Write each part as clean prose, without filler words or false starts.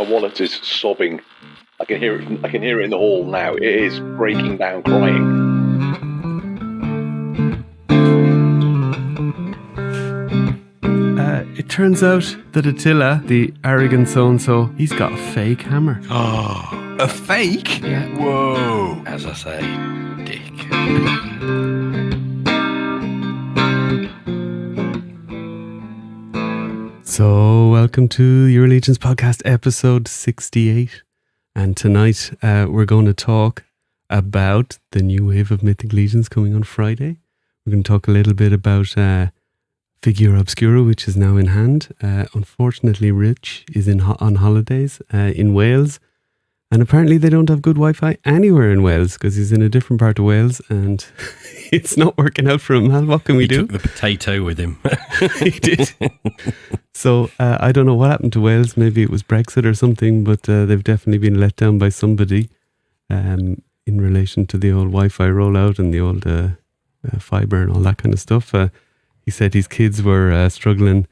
My wallet is sobbing. I can hear it. I can hear it in the hall now. It is breaking down, crying. It turns out that Attila, the arrogant so-and-so, he's got a fake hammer. Oh, a fake? Yeah. Whoa. As I say, dick. So, welcome to Your Allegiance Podcast, episode 68. And tonight, we're going to talk about the new wave of Mythic Legions coming on Friday. We're going to talk a little bit about Figura Obscura, which is now in hand. Unfortunately, Rich is on holidays in Wales. And apparently they don't have good Wi-Fi anywhere in Wales because he's in a different part of Wales and it's not working out for him. Mal, what can we do? He took the potato with him. He did. So I don't know what happened to Wales. Maybe it was Brexit or something, but they've definitely been let down by somebody in relation to the old Wi-Fi rollout and the old fibre and all that kind of stuff. He said his kids were struggling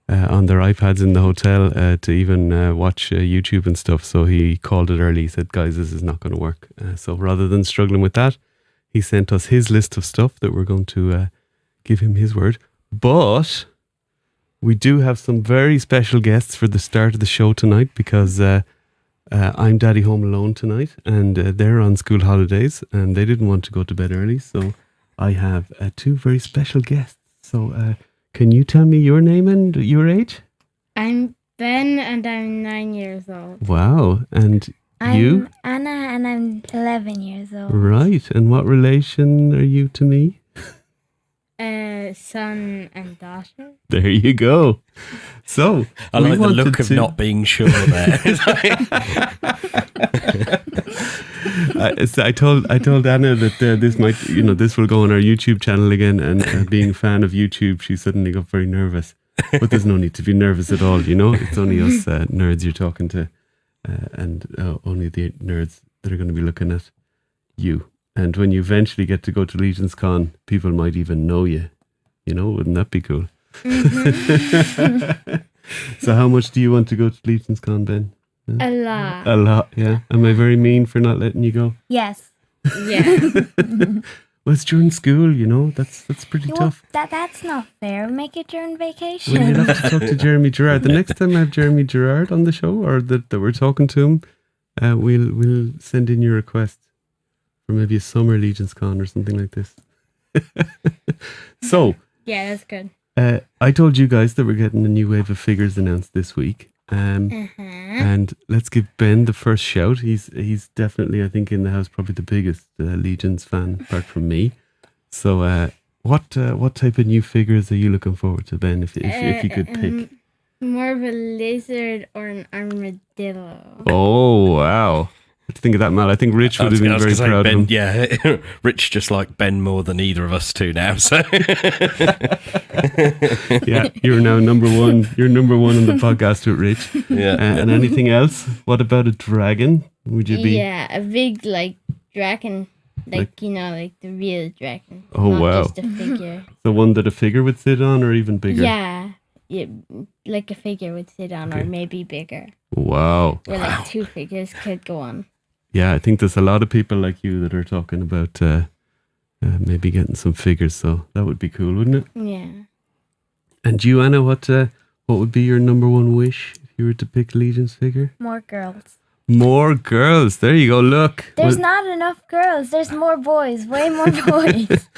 on their iPads in the hotel to even watch YouTube and stuff. So he called it early. He said, guys, this is not going to work. So rather than struggling with that, he sent us his list of stuff that we're going to give him his word. But we do have some very special guests for the start of the show tonight because I'm Daddy Home Alone tonight and they're on school holidays and they didn't want to go to bed early. So I have two very special guests. So can you tell me your name and your age? I'm Ben and I'm 9 years old. Wow. And you? I'm Anna and I'm 11 years old. Right. And what relation are you to me? Son and daughter. There you go. So I like the look of not being sure there. I told Anna that this might, this will go on our YouTube channel again. And being a fan of YouTube, she suddenly got very nervous. But there's no need to be nervous at all. It's only us nerds you're talking to, and only the nerds that are going to be looking at you. And when you eventually get to go to Legions Con, people might even know you. Wouldn't that be cool? Mm-hmm. So how much do you want to go to Legions Con, Ben? A lot. A lot, yeah. Am I very mean for not letting you go? Yes. Yeah. Well, it's during school, That's pretty tough. That's not fair. Make it during vacation. Well, you'd have to talk to Jeremy Gerard. The next time I have Jeremy Gerard on the show, or that we're talking to him, we'll send in your request for maybe a summer Legions Con or something like this. So... Yeah, that's good. I told you guys that we're getting a new wave of figures announced this week. And let's give Ben the first shout. He's definitely, I think, in the house, probably the biggest Legions fan, apart from me. So what type of new figures are you looking forward to, Ben, if you could pick? More of a lizard or an armadillo. Oh, wow. What do you think of that, Mal? I think Rich would have been very proud of him. Yeah, Rich just like Ben more than either of us two now. So yeah, you're now number one. You're number one on the podcast with Rich. Yeah. And anything else? What about a dragon? Would you be? Yeah, a big dragon, like the real dragon. Oh, not wow! Just a figure. The one that a figure would sit on, or even bigger? Yeah, like a figure would sit on, Okay. or maybe bigger. Wow! Or two figures could go on. Yeah, I think there's a lot of people like you that are talking about maybe getting some figures, so that would be cool, wouldn't it? Yeah. And you, Anna, what would be your number one wish if you were to pick a Legions figure? More girls. More girls. There you go. Look. There's not enough girls. There's more boys. Way more boys.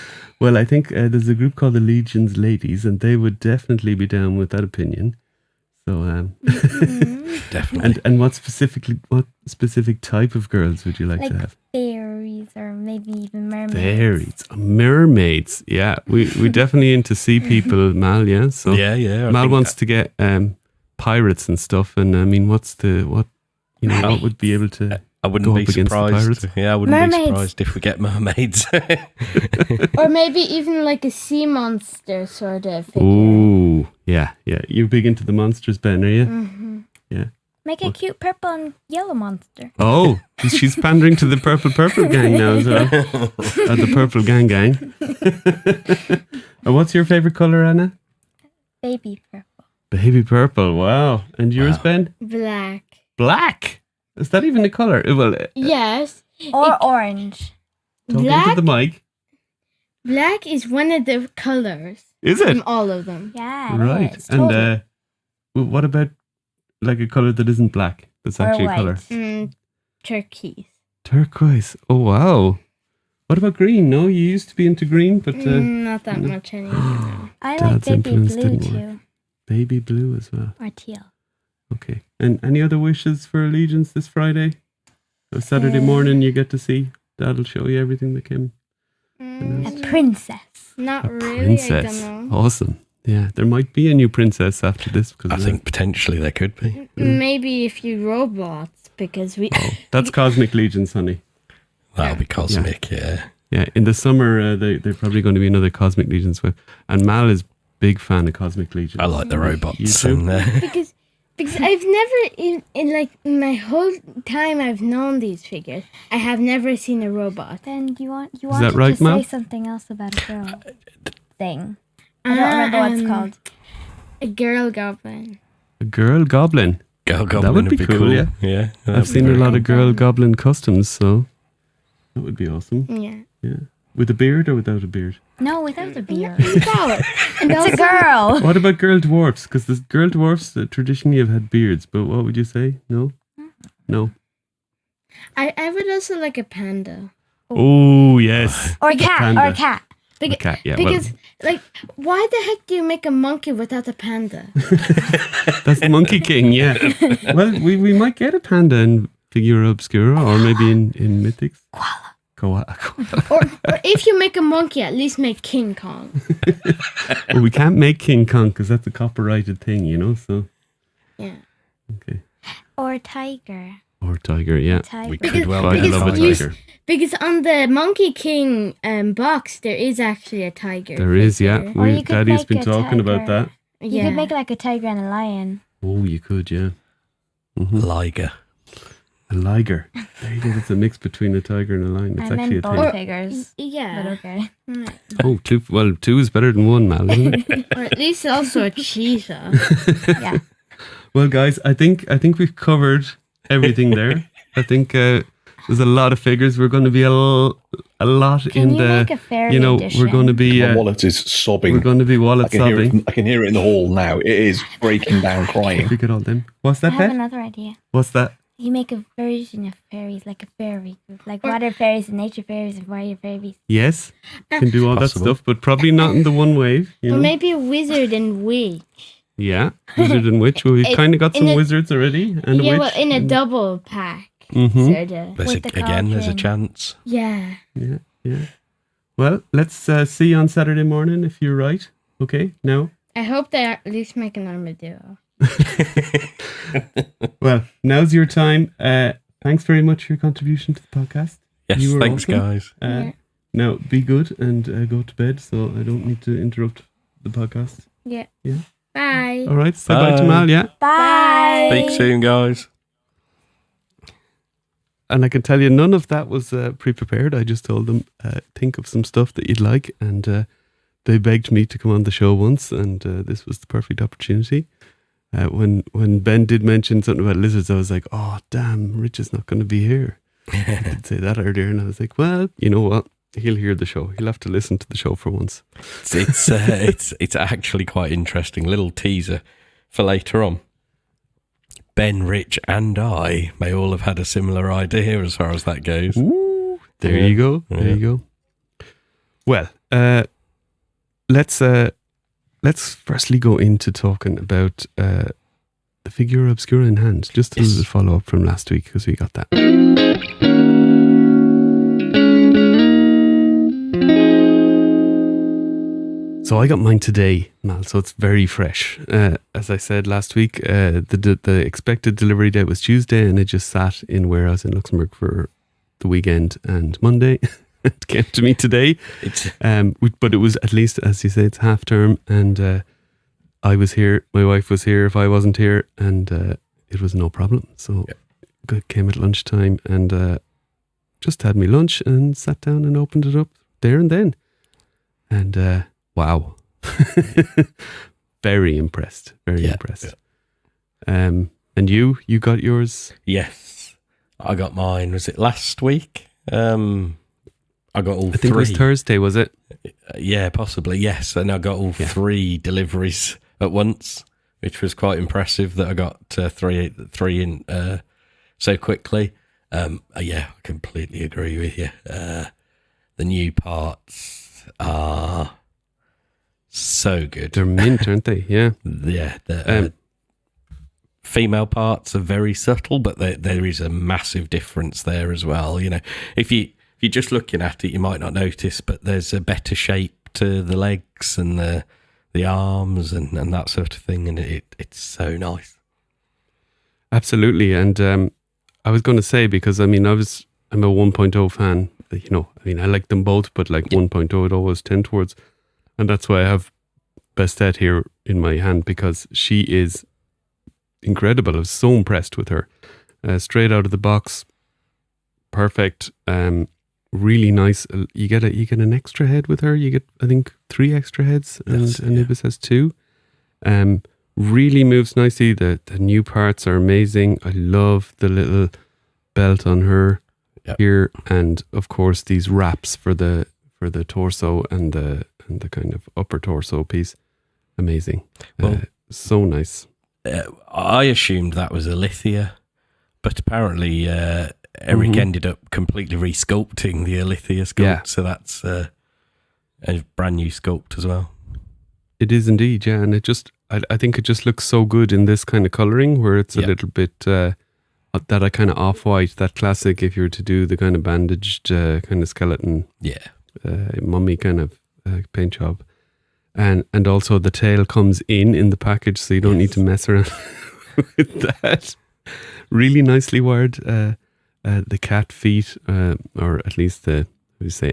Well, I think there's a group called the Legions Ladies, and they would definitely be down with that opinion. So, definitely. And what specific type of girls would you like to have? Fairies or maybe even mermaids. Fairies, mermaids. Yeah, we definitely into sea people, Mal. Yeah, so yeah. Mal wants to get pirates and stuff. And I mean, what would be able to? I wouldn't be surprised. Yeah, I wouldn't mermaids. be surprised if we get mermaids. Or maybe even like a sea monster sort of figure. Ooh, yeah. You're big into the monsters, Ben, are you? Mm-hmm. Yeah. Make a cute purple and yellow monster. Oh, she's pandering to the purple gang now as well. The purple gang. And what's your favorite color, Anna? Baby purple. Baby purple. Wow. And yours, Ben? Black. Black. Is that even a color? Well, Yes. Or orange. talk Black. into the mic. Black is one of the colors Is it? from all of them. Yeah, it Right. is. And Totally. what about like a color that isn't black? That's Or actually a white. color. Turquoise. Turquoise. Oh wow. What about green? No, you used to be into green, but Not that much anymore. No. I like Dad's baby influence blue didn't too. baby blue as well. Or teal. Okay. And any other wishes for allegiance this Friday? So Saturday Uh, morning you get to see. Dad'll show you everything that came. A princess. Not A really. princess. I don't know. Awesome. Yeah, there might be a new princess after this because I think potentially there could be. Maybe a few robots because we. that's Cosmic Legions, honey. That'll be cosmic, yeah. Yeah, in the summer they're probably going to be another Cosmic Legions web. And Mal is big fan of Cosmic Legions. I like the You robots. too? And, because I've never in my whole time I've known these figures, I have never seen a robot. Then you want that to right, Mal? say something else about a girl thing. I don't remember what it's called. A girl goblin. A girl goblin. Girl Goblin That would be cool, yeah. Yeah. I've seen a lot of girl goblin customs, so that would be awesome. Yeah. Yeah. With a beard or without a beard? No, without the beard. Flower. And It's a also, girl. What about girl dwarfs? Because the girl dwarfs traditionally have had beards, but what would you say? No? No. I would also like a panda. Oh, yes. Or a cat. Panda. Or a cat. Beca- Okay, yeah, because, why the heck do you make a monkey without a panda? that's the Monkey King, yeah. Well, we might get a panda in Figura Obscura or maybe in Mythics. Koala. or if you make a monkey, at least make King Kong. Well, we can't make King Kong because that's a copyrighted thing, so. Yeah. Okay. Or a tiger. Or tiger, yeah. Tiger. We could well I get a love a tiger. tiger. Because on the Monkey King box, there is actually a tiger. There is, yeah. figure. Or you could Daddy's make been a talking about tiger. that. You could make like a tiger and a lion. Oh, you could, yeah. Liger. A liger. There you go. That's a mix between a tiger and a lion. It's I actually a meant thing. both figures. Yeah. But okay. Oh, two. Well, two is better than one, Mal, isn't it? Or at least also a cheetah. Yeah. Well, guys, I think we've covered everything there. I think there's a lot of figures. We're going to be a lot Can in you make a fairy edition? we're going to be My wallet is sobbing. we're going to be wallet sobbing. I can hear it in the hall now. It is breaking down, crying. Look at all them. What's I that, have Pet? another idea. What's that? You make a version of fairies, like a fairy group, like water fairies and nature fairies and fire fairies. Yes, can do all Possible. that stuff, but probably not in the one wave. You Or know? maybe a wizard and witch. Yeah, wizard and witch. Well, we've kind of got in some a- wizards already, and a Yeah, witch. well, in a double pack. Mhm. Sort of. There's With the there's a cauldron. chance. Yeah. Yeah. Well, let's see you on Saturday morning if you're right. Okay, no. I hope they at least make an armadillo. Well, now's your time. Thanks very much for your contribution to the podcast. Yes, You were thanks, awesome. guys. Yeah. Now, be good and go to bed so I don't need to interrupt the podcast. Yeah. Yeah. Bye. All right, say bye to Bye. Mal, yeah? Bye. Speak soon, guys. And I can tell you none of that was pre-prepared. I just told them, think of some stuff that you'd like. And they begged me to come on the show once, and this was the perfect opportunity. When Ben did mention something about lizards, I was like, oh, damn, Rich is not going to be here. I did say that earlier, and I was like, well, you know what? He'll hear the show. He'll have to listen to the show for once. It's actually quite interesting. Little teaser for later on. Ben, Rich, and I may all have had a similar idea as far as that goes. Ooh, there Yeah. you go. There Yeah. you go. Well, let's firstly go into talking about the Figura Obscura in hand. Just a Yes. little follow up from last week because we got that. So I got mine today, Mal. So it's very fresh. As I said last week, the expected delivery date was Tuesday, and it just sat in warehouse in Luxembourg for the weekend and Monday. It came to me today. But it was, at least, as you say, it's half term, and I was here. My wife was here if I wasn't here, and it was no problem. So came at lunchtime and just had me lunch and sat down and opened it up there and then. And wow. Very impressed. Very impressed. And you got yours? Yes, I got mine. Was it last week? I got all I think three. it was Thursday, was it? Yeah, possibly. Yes, and I got all three deliveries at once, which was quite impressive. That I got three in so quickly. I completely agree with you. The new parts are so good. They're mint, aren't they? Yeah. Yeah, the female parts are very subtle, but there is a massive difference there as well. You know, if you're just looking at it, you might not notice, but there's a better shape to the legs and the arms and that sort of thing, and it's so nice. Absolutely. And I was going to say, because I'm a 1.0 fan. You know, I mean, I like them both, but like 1.0, it always tend towards, and that's why I have Bastet here in my hand, because she is incredible. I was so impressed with her. Straight out of the box, perfect. Really nice. You get an extra head with her. You get, I think, 3 extra heads, and Anubis has 2. Really moves nicely. The new parts are amazing. I love the little belt on her here, and of course these wraps for the torso and the kind of upper torso piece. Amazing. Well, so nice. I assumed that was Alithia, but apparently Eric ended up completely resculpting the Alithia sculpt, so that's a brand new sculpt as well. It is indeed, yeah, and I think it just looks so good in this kind of colouring, where it's a little bit that kind of off-white, that classic, if you were to do the kind of bandaged kind of skeleton, mummy kind of paint job. And also the tail comes in the package, so you don't need to mess around with that. Really nicely wired. The cat feet, or at least the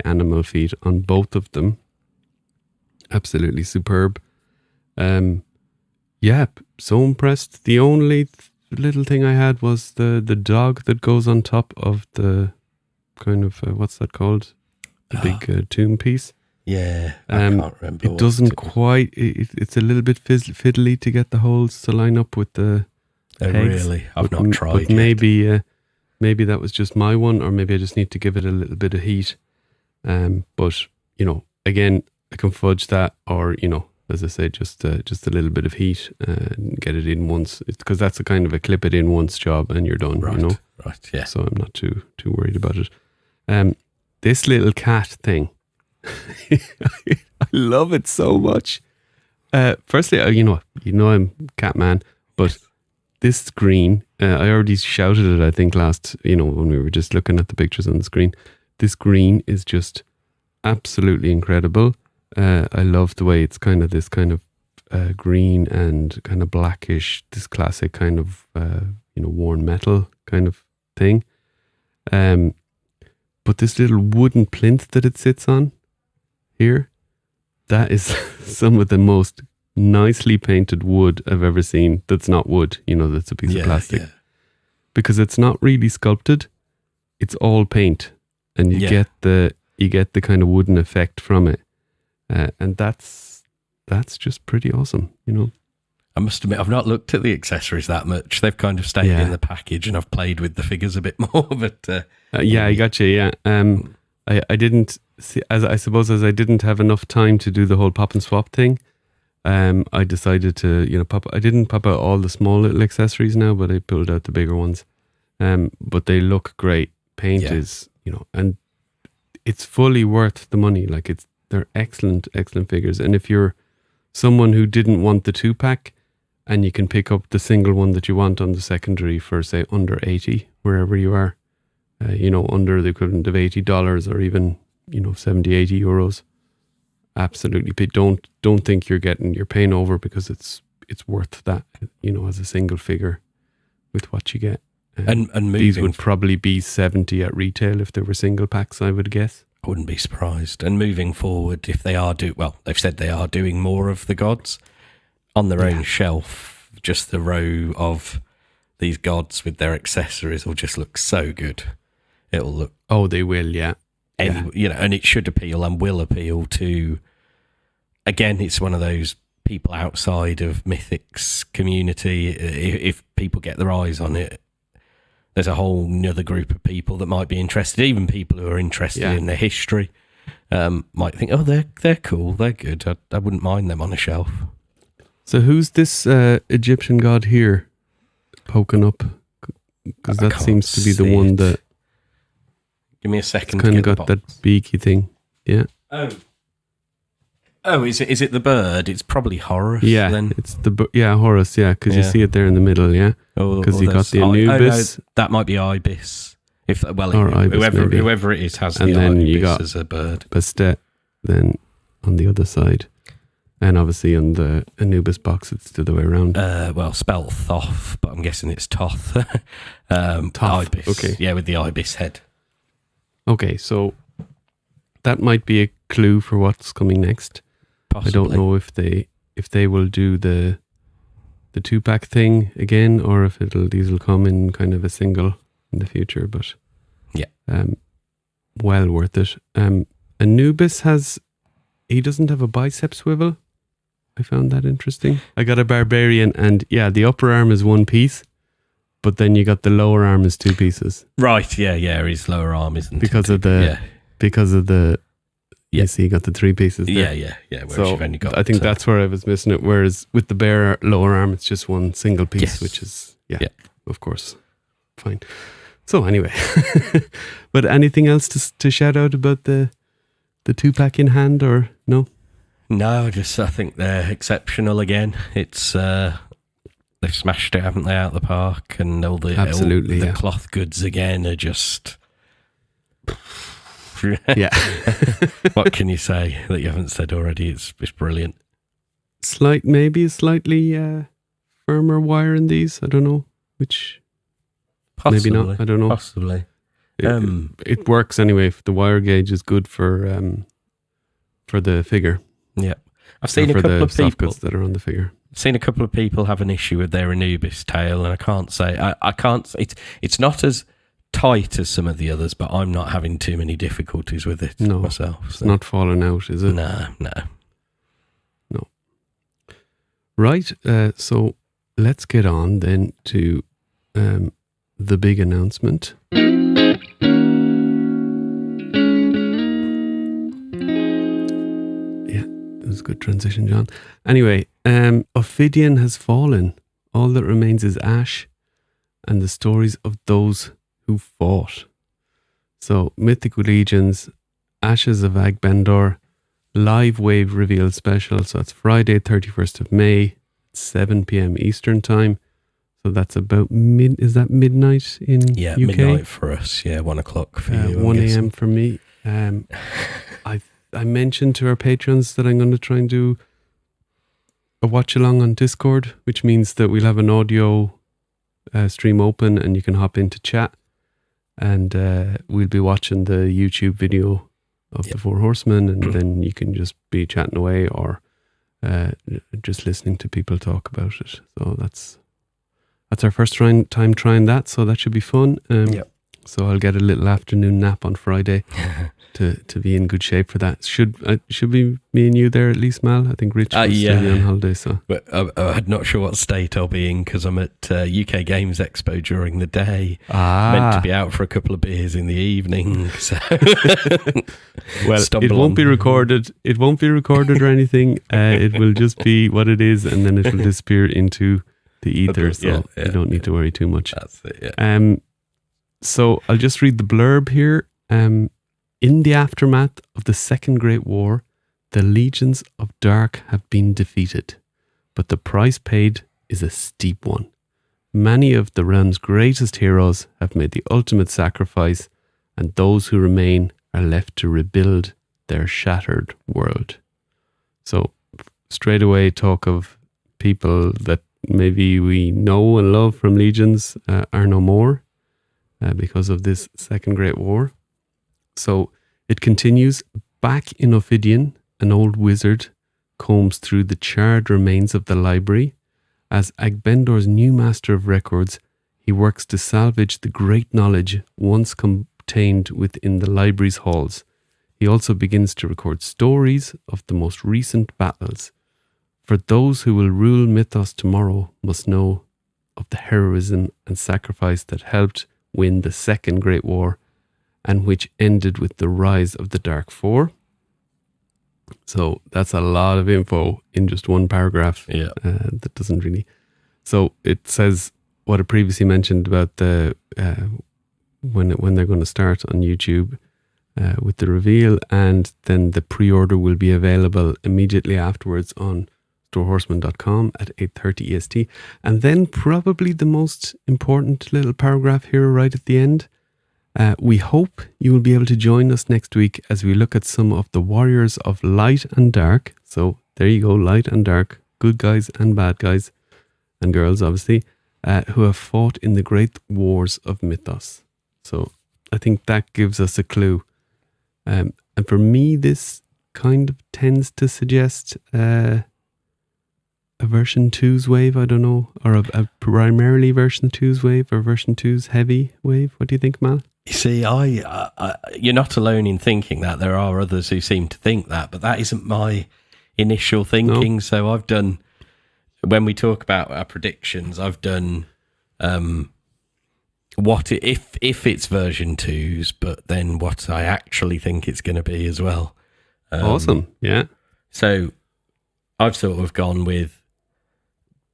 animal feet on both of them. Absolutely superb. So impressed. The only little thing I had was the dog that goes on top of the kind of what's that called? The big tomb piece. Yeah, I can't remember. It doesn't quite. It's a little bit fiddly to get the holes to line up with the pegs. Really? I've not tried but maybe that was just my one, or maybe I just need to give it a little bit of heat. But you know, again, I can fudge that, or you know, as I say, just a little bit of heat and get it in once. Because that's a kind of a clip it in once job, and you're done. Right, you know, right, yeah. So I'm not too worried about it. This little cat thing. I love it so much. Firstly, you know I'm cat man, but this screen, I already shouted it, I think last, when we were just looking at the pictures on the screen. This green is just absolutely incredible. I love the way it's kind of this kind of green and kind of blackish, this classic kind of worn metal kind of thing. But this little wooden plinth that it sits on here, that is some of the most nicely painted wood I've ever seen. That's not wood, that's a piece of plastic. Yeah. Because it's not really sculpted, it's all paint, and you get the kind of wooden effect from it, and that's just pretty awesome, I must admit, I've not looked at the accessories that much. They've kind of stayed in the package, and I've played with the figures a bit more. But I got you. Yeah, I didn't see, as I didn't have enough time to do the whole pop and swap thing. I decided to I didn't pop out all the small little accessories now, but I pulled out the bigger ones. But they look great. Paint is and it's fully worth the money. Like they're excellent figures. And if you're someone who didn't want the 2-pack, and you can pick up the single one that you want on the secondary for, say, under 80, wherever you are, under the equivalent of $80 or even, 70, 80 euros. Absolutely. Don't think you're paying over, because it's worth that, as a single figure with what you get. And these would probably be 70 at retail if they were single packs, I would guess. I wouldn't be surprised. And moving forward, if they are they've said they are doing more of the gods on their own shelf. Just the row of these gods with their accessories will just look so good. It'll look. Oh, they will, yeah. And it should appeal and will appeal to. Again, it's one of those people outside of Mythic's community, if people get their eyes on it, there's a whole other group of people that might be interested. Even people who are interested in the history might think, oh, they're cool, they're good. I wouldn't mind them on a shelf. So who's this Egyptian god here poking up? Because that seems to be the one that give me a second. Kind of got that beaky thing. Yeah. Oh, is it the bird? It's probably Horus. Yeah, then. it's Horus. Yeah, because you see it there in the middle. Yeah, because you got the Anubis. No, that might be Ibis. Ibis, whoever it is has and the then Ibis you got as a bird. Bastet then on the other side, and obviously on the Anubis box it's the other way around. Spelled Thoth, but I'm guessing it's Toth. Thoth. Ibis. Okay. Yeah, with the Ibis head. Okay, so that might be a clue for what's coming next. Possibly. I don't know if they will do the 2-pack thing again, or if these will come in kind of a single in the future. But well worth it. Anubis he doesn't have a bicep swivel. I found that interesting. I got a barbarian, and the upper arm is one piece, but then you got the lower arm is 2 pieces. Right. Yeah. His lower arm isn't because of the. You see, you got the 3 pieces there. Yeah. So you've only got, I think that's where I was missing it. Whereas with the bare lower arm, it's just one single piece, which is, of course, fine. So anyway, but anything else to shout out about the 2-pack in hand, or no? No, I think they're exceptional again. It's they've smashed it, haven't they, out of the park, and all the cloth goods again are just. Yeah. What can you say that you haven't said already? It's brilliant. Maybe a slightly firmer wire in these. I don't know which. Possibly. Maybe not. I don't know. Possibly. It works anyway. If the wire gauge is good for the figure. Yeah, I've seen a couple of people that are on the figure. I've seen a couple of people have an issue with their Anubis tail, and I can't say I can't. It's not as tight as some of the others, but I'm not having too many difficulties with it myself. It's not falling out, is it? No. Right, so let's get on then to the big announcement. Yeah, it was a good transition, John. Anyway, Ophidian has fallen. All that remains is ash and the stories of those who fought. So, Mythic Legions, Ashes of Agbendor, live wave reveal special. So it's Friday, 31st of May, 7 p.m. Eastern time. So that's about is that midnight in UK? Midnight for us. 1 o'clock for you. 1 a.m. for me. I mentioned to our patrons that I'm going to try and do a watch along on Discord, which means that we'll have an audio stream open and you can hop into chat, and we'll be watching the YouTube video of the Four Horsemen, and then you can just be chatting away or just listening to people talk about it. So that's our first time trying that, so that should be fun. So I'll get a little afternoon nap on Friday to be in good shape for that. Should be me and you there at least, Mal? I think Rich will still be on holiday. So but I'm not sure what state I'll be in, because I'm at UK Games Expo during the day. Meant to be out for a couple of beers in the evening. So well, it won't be recorded. It won't be recorded or anything. It will just be what it is, and then it will disappear into the ether. So you don't need to worry too much. That's it. Yeah. So I'll just read the blurb here. In the aftermath of the Second Great War, the legions of Dark have been defeated, but the price paid is a steep one. Many of the realm's greatest heroes have made the ultimate sacrifice, and those who remain are left to rebuild their shattered world. So straight away talk of people that maybe we know and love from Legions are no more because of this Second Great War. So it continues. Back in Ophidian, an old wizard combs through the charred remains of the library. As Agbendor's new master of records, he works to salvage the great knowledge once contained within the library's halls. He also begins to record stories of the most recent battles. For those who will rule mythos tomorrow must know of the heroism and sacrifice that helped win the Second Great War and which ended with the rise of the Dark Four. So that's a lot of info in just one paragraph. Yeah. That doesn't really... So it says what I previously mentioned about the when they're going to start on YouTube with the reveal, and then the pre-order will be available immediately afterwards on storehorseman.com at 8:30 EST. And then probably the most important little paragraph here right at the end. We hope you will be able to join us next week as we look at some of the warriors of light and dark. So there you go, light and dark, good guys and bad guys, and girls obviously, who have fought in the great wars of mythos. So I think that gives us a clue. And for me, this kind of tends to suggest a version 2's wave, I don't know, or a primarily version 2's wave or version 2's heavy wave. What do you think, Mal? You see, you're not alone in thinking that. There are others who seem to think that, but that isn't my initial thinking. No. So I've done, when we talk about our predictions, I've done what if it's version 2's, but then what I actually think it's going to be as well. Awesome, yeah. So I've sort of gone with,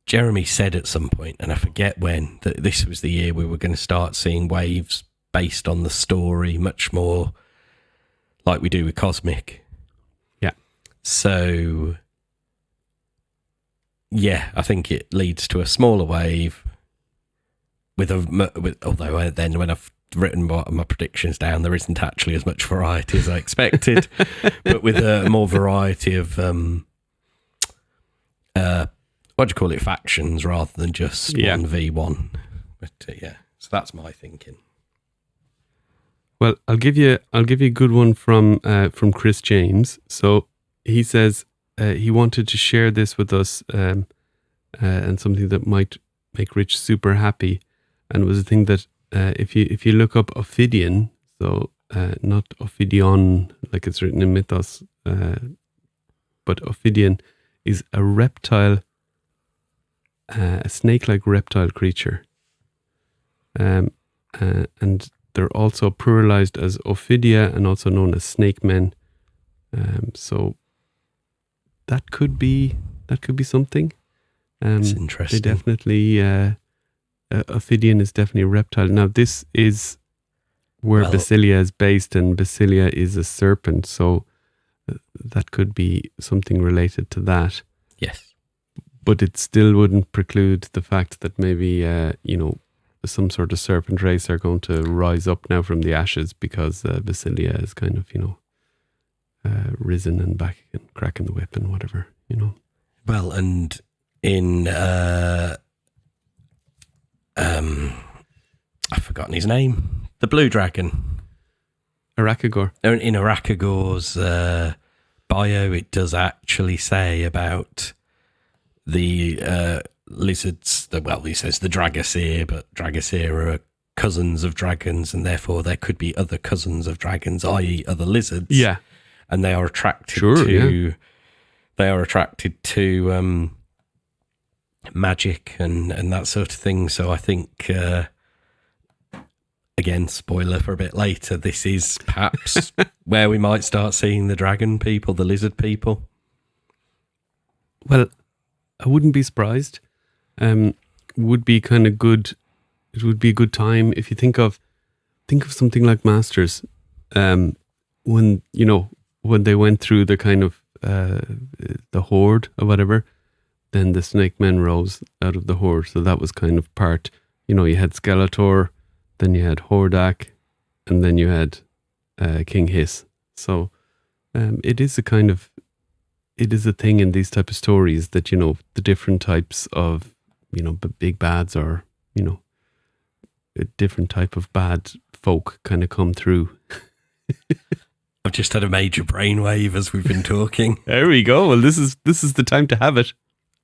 Jeremy said at some point, and I forget when, that this was the year we were going to start seeing waves based on the story, much more like we do with Cosmic. Yeah. So, yeah, I think it leads to a smaller wave although then when I've written my predictions down, there isn't actually as much variety as I expected, but with a more variety of what do you call it, factions rather than just 1v1. But yeah, so that's my thinking. Well, I'll give you a good one from Chris James. So he says he wanted to share this with us, and something that might make Rich super happy, and it was a thing that if you look up Ophidian, so not Ophidion like it's written in mythos, but Ophidian is a reptile, a snake-like reptile creature, and they're also pluralized as Ophidia and also known as snake men. So that could be something. That's interesting. They definitely Ophidian is definitely a reptile. Now this is where Basilia is based, and Basilia is a serpent, so that could be something related to that. Yes, but it still wouldn't preclude the fact that maybe some sort of serpent race are going to rise up now from the ashes, because Basilia is kind of risen and back and cracking the whip and whatever, Well, and in I've forgotten his name. The blue dragon, Arakagor. In Arakagor's bio, it does actually say about the lizards. He says the Dragosir, but Dragosir are cousins of dragons, and therefore there could be other cousins of dragons, i.e., other lizards. Yeah, and they are attracted to. Yeah. They are attracted to magic and that sort of thing. So I think, again, spoiler for a bit later, this is perhaps where we might start seeing the dragon people, the lizard people. Well, I wouldn't be surprised. Would be kind of good. It would be a good time if you think of something like Masters, when they went through the kind of the horde or whatever, then the snake men rose out of the horde. So that was kind of part, you had Skeletor, then you had Hordak, and then you had King Hiss. So it is a thing in these type of stories that, the different types of, big bads, or, a different type of bad folk kind of come through. I've just had a major brainwave as we've been talking. There we go. Well, this is the time to have it.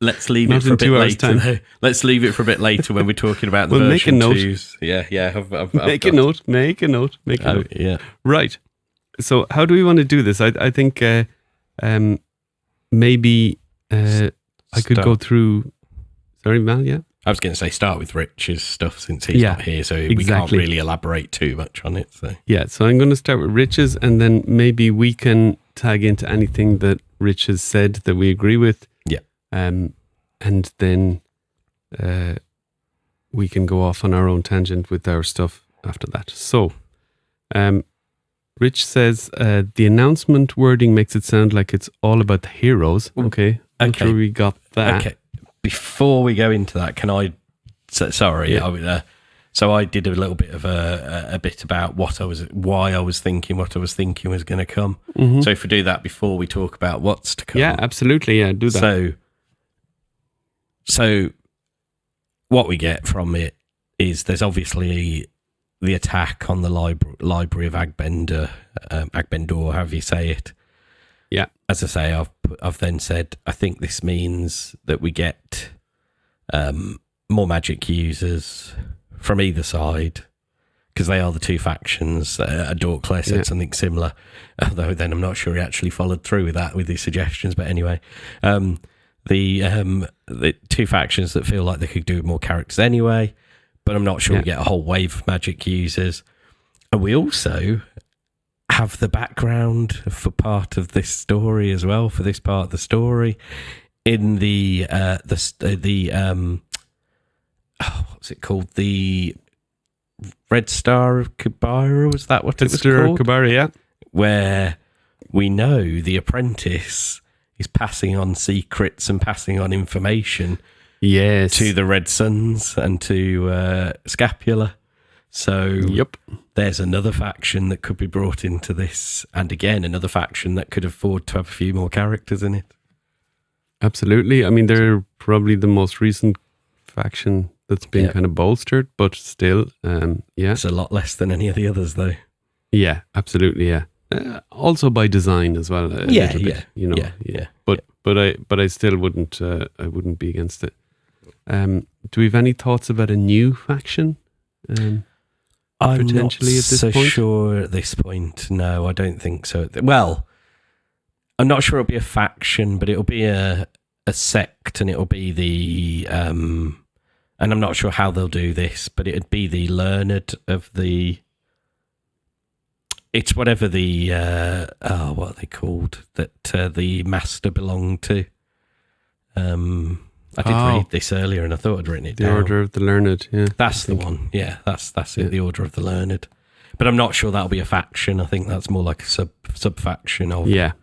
Let's leave it for a bit later. Let's leave it for a bit later when we're talking about the version 2s. Yeah. I've make a note. Yeah. Right. So how do we want to do this? I think maybe I could go through. Sorry, Mal. Yeah. I was going to say start with Rich's stuff since he's not here, so we can't really elaborate too much on it. So yeah, so I'm going to start with Rich's, and then maybe we can tag into anything that Rich has said that we agree with. Yeah, and then we can go off on our own tangent with our stuff after that. So, Rich says the announcement wording makes it sound like it's all about the heroes. Okay, I'm sure we got that. Okay. Before we go into that, can I? Sorry, Yeah. So I did a little bit of a bit about why I was thinking what I was thinking was going to come. Mm-hmm. So if we do that before we talk about what's to come, Yeah, absolutely. Yeah, do that. So what we get from it is there's obviously the attack on the library of Agbendor, however you say it. Yeah. As I say, I've then said I think this means that we get more magic users from either side, because they are the two factions. Dorkler said something similar, although then I'm not sure he actually followed through with that with his suggestions. But anyway, the two factions that feel like they could do with more characters anyway. But I'm not sure we get a whole wave of magic users, and we also have the background for part of this story as well, for this part of the story in the what's it called, the Red Star of Kabara, was that what it was called? Kabara, yeah, where we know the apprentice is passing on secrets and passing on information to the Red Suns and to Scapula. So there's another faction that could be brought into this, and again, another faction that could afford to have a few more characters in it. Absolutely. I mean, they're probably the most recent faction that's been kind of bolstered, but still, It's a lot less than any of the others, though. Yeah, absolutely, yeah. Also by design as well, a little bit, you know. Yeah. But I still wouldn't be against it. Do we have any thoughts about a new faction? I'm potentially not at this so point? sure at this point. No, I don't think so. Well, I'm not sure it'll be a faction, but it'll be a sect, and it'll be the and I'm not sure how they'll do this, but it'd be the learned of the. It's whatever the what are they called that the master belonged to. I did read this earlier, and I thought I'd written it down. The Order of the Learned, yeah. That's the one. Yeah, that's it. The Order of the Learned. But I'm not sure that'll be a faction. I think that's more like a sub faction of. Yeah.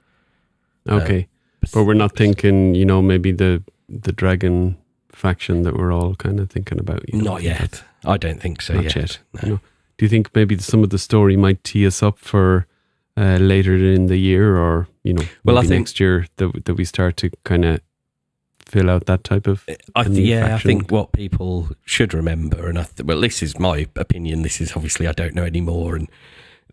Okay, but we're not thinking, you know, maybe the dragon faction that we're all kind of thinking about. You know, not yet. I don't think so. Not yet. No. Do you think maybe some of the story might tee us up for later in the year, or you know, I think next year that we start to kind of fill out that type of I think what people should remember, and well, this is my opinion. This is obviously I don't know anymore, and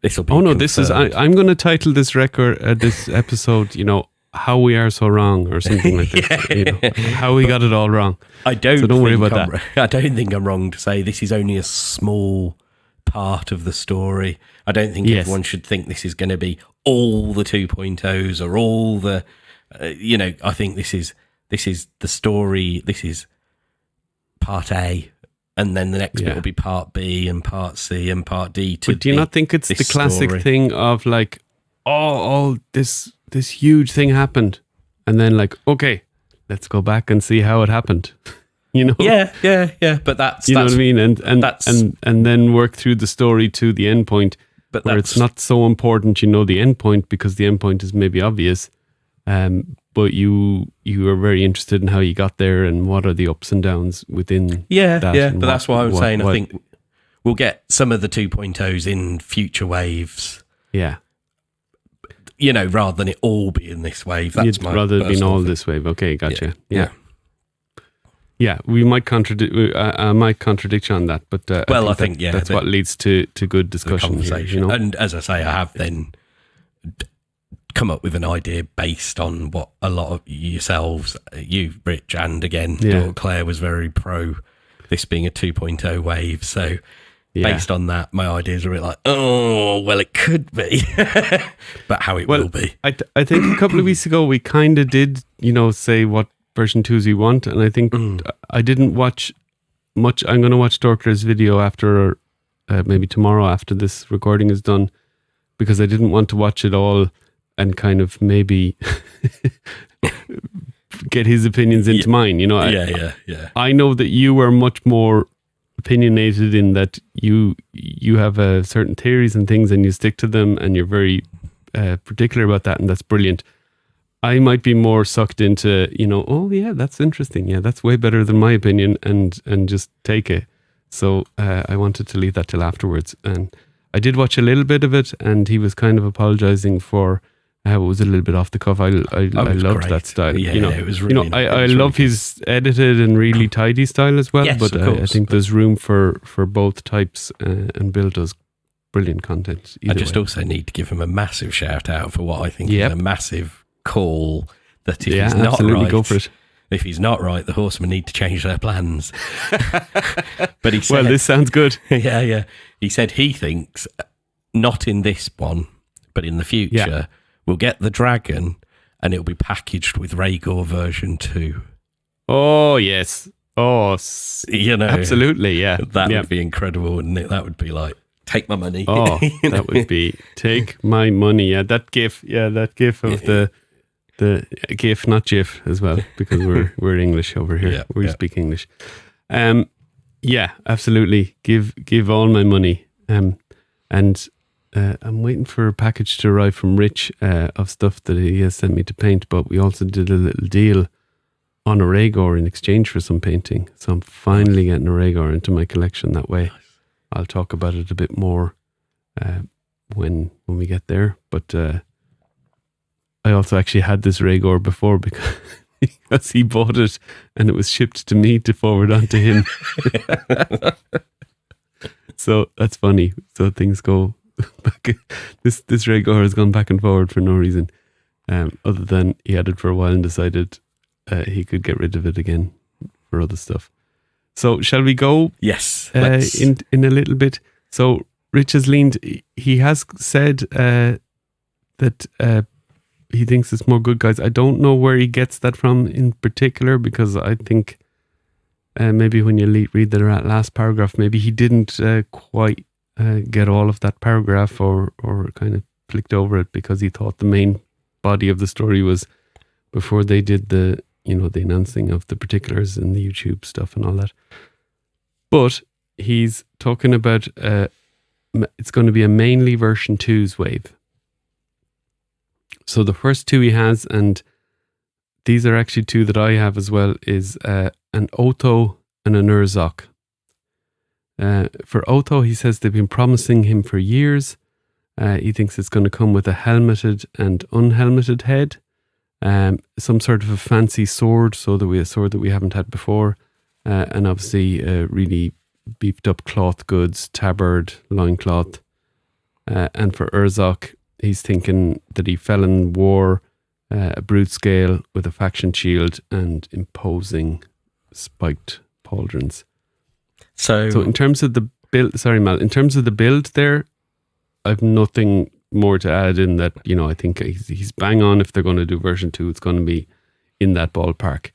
this will be. Oh no, this is I'm going to title this this episode, you know, how we are so wrong, or something like this. You know, how we got it all wrong. So don't worry about that. I don't think I'm wrong to say this is only a small part of the story. I don't think everyone should think this is going to be all the 2.0s or all the, you know. I think this is the story. This is part A, and then the next bit will be part B and part C and part D. But do you not think it's the classic thing of like, this huge thing happened, and then like, okay, let's go back and see how it happened. You know? Yeah. But that's know what I mean, and then work through the story to the end point, but where it's not so important, you know, the end point, because the end point is maybe obvious. But you are very interested in how you got there and what are the ups and downs within that. Yeah, but that's why I was saying I think we'll get some of the 2.0s in future waves. Yeah. You know, rather than it all be in this wave. That's my rather than all thing. this wave. Okay, gotcha. Yeah, we might contradict. I might contradict you on that, but I think that's what leads to good discussion. Conversation. You know? And as I say, I have then come up with an idea based on what a lot of yourselves, you, Rich, and again, Claire was very pro this being a 2.0 wave. So based on that, my ideas are a bit like, oh, well, it could be, but how it will be. I think a couple of weeks ago we kind of did, you know, say what version 2s we want. And I think I didn't watch much. I'm going to watch Dorkler's video after, maybe tomorrow after this recording is done, because I didn't want to watch it all and kind of maybe get his opinions into mine. You know, I know that you are much more opinionated in that you have certain theories and things and you stick to them and you're very particular about that, and that's brilliant. I might be more sucked into, you know, oh yeah, that's interesting, yeah, that's way better than my opinion, and just take it. So I wanted to leave that till afterwards, and I did watch a little bit of it, and he was kind of apologizing for how it was a little bit off the cuff. I loved that style. Yeah, you know, it was really I love his edited and really tidy style as well. Yes, but I think there's room for both types, and Bill does brilliant content. I just also need to give him a massive shout out for what I think is a massive call that if he's not right, go for it. If he's not right, the horsemen need to change their plans. But he said, well, this sounds good. Yeah. He said he thinks, not in this one, but in the future, we'll get the dragon and it'll be packaged with Rhaegar version 2. Oh, yes. Oh, you know, absolutely, yeah. That would be incredible, wouldn't it? That would be like, take my money. Oh, that would be, take my money. Yeah, that gif of the GIF, not GIF as well, because we're English over here. We speak English. Yeah, absolutely. Give all my money. And I'm waiting for a package to arrive from Rich of stuff that he has sent me to paint, but we also did a little deal on a Rhaegar in exchange for some painting. So I'm finally getting a Rhaegar into my collection that way. I'll talk about it a bit more when we get there. But I also actually had this Rhaegar before because he bought it and it was shipped to me to forward on to him. So that's funny. So things go back. This Rhaegar has gone back and forward for no reason, other than he had it for a while and decided he could get rid of it again for other stuff. So shall we go? Yes. In a little bit. So Rich has leaned. He has said that he thinks it's more Good Guys. I don't know where he gets that from in particular, because I think maybe when you read the last paragraph, maybe he didn't quite get all of that paragraph, or kind of flicked over it because he thought the main body of the story was before they did the announcing of the particulars and the YouTube stuff and all that. But he's talking about it's going to be a mainly version 2's wave. So the first two he has, and these are actually two that I have as well, is an Otho and an Urzok. For Otho, he says they've been promising him for years. He thinks it's going to come with a helmeted and unhelmeted head, some sort of a fancy sword, a sword that we haven't had before, and obviously really beefed up cloth goods, tabard, loincloth. And for Urzok, he's thinking that he fell in war, a brute scale with a faction shield and imposing spiked pauldrons. So in terms of the build, sorry Mal, in terms of the build there, I've nothing more to add in that, I think he's bang on. If they're going to do version 2, it's going to be in that ballpark.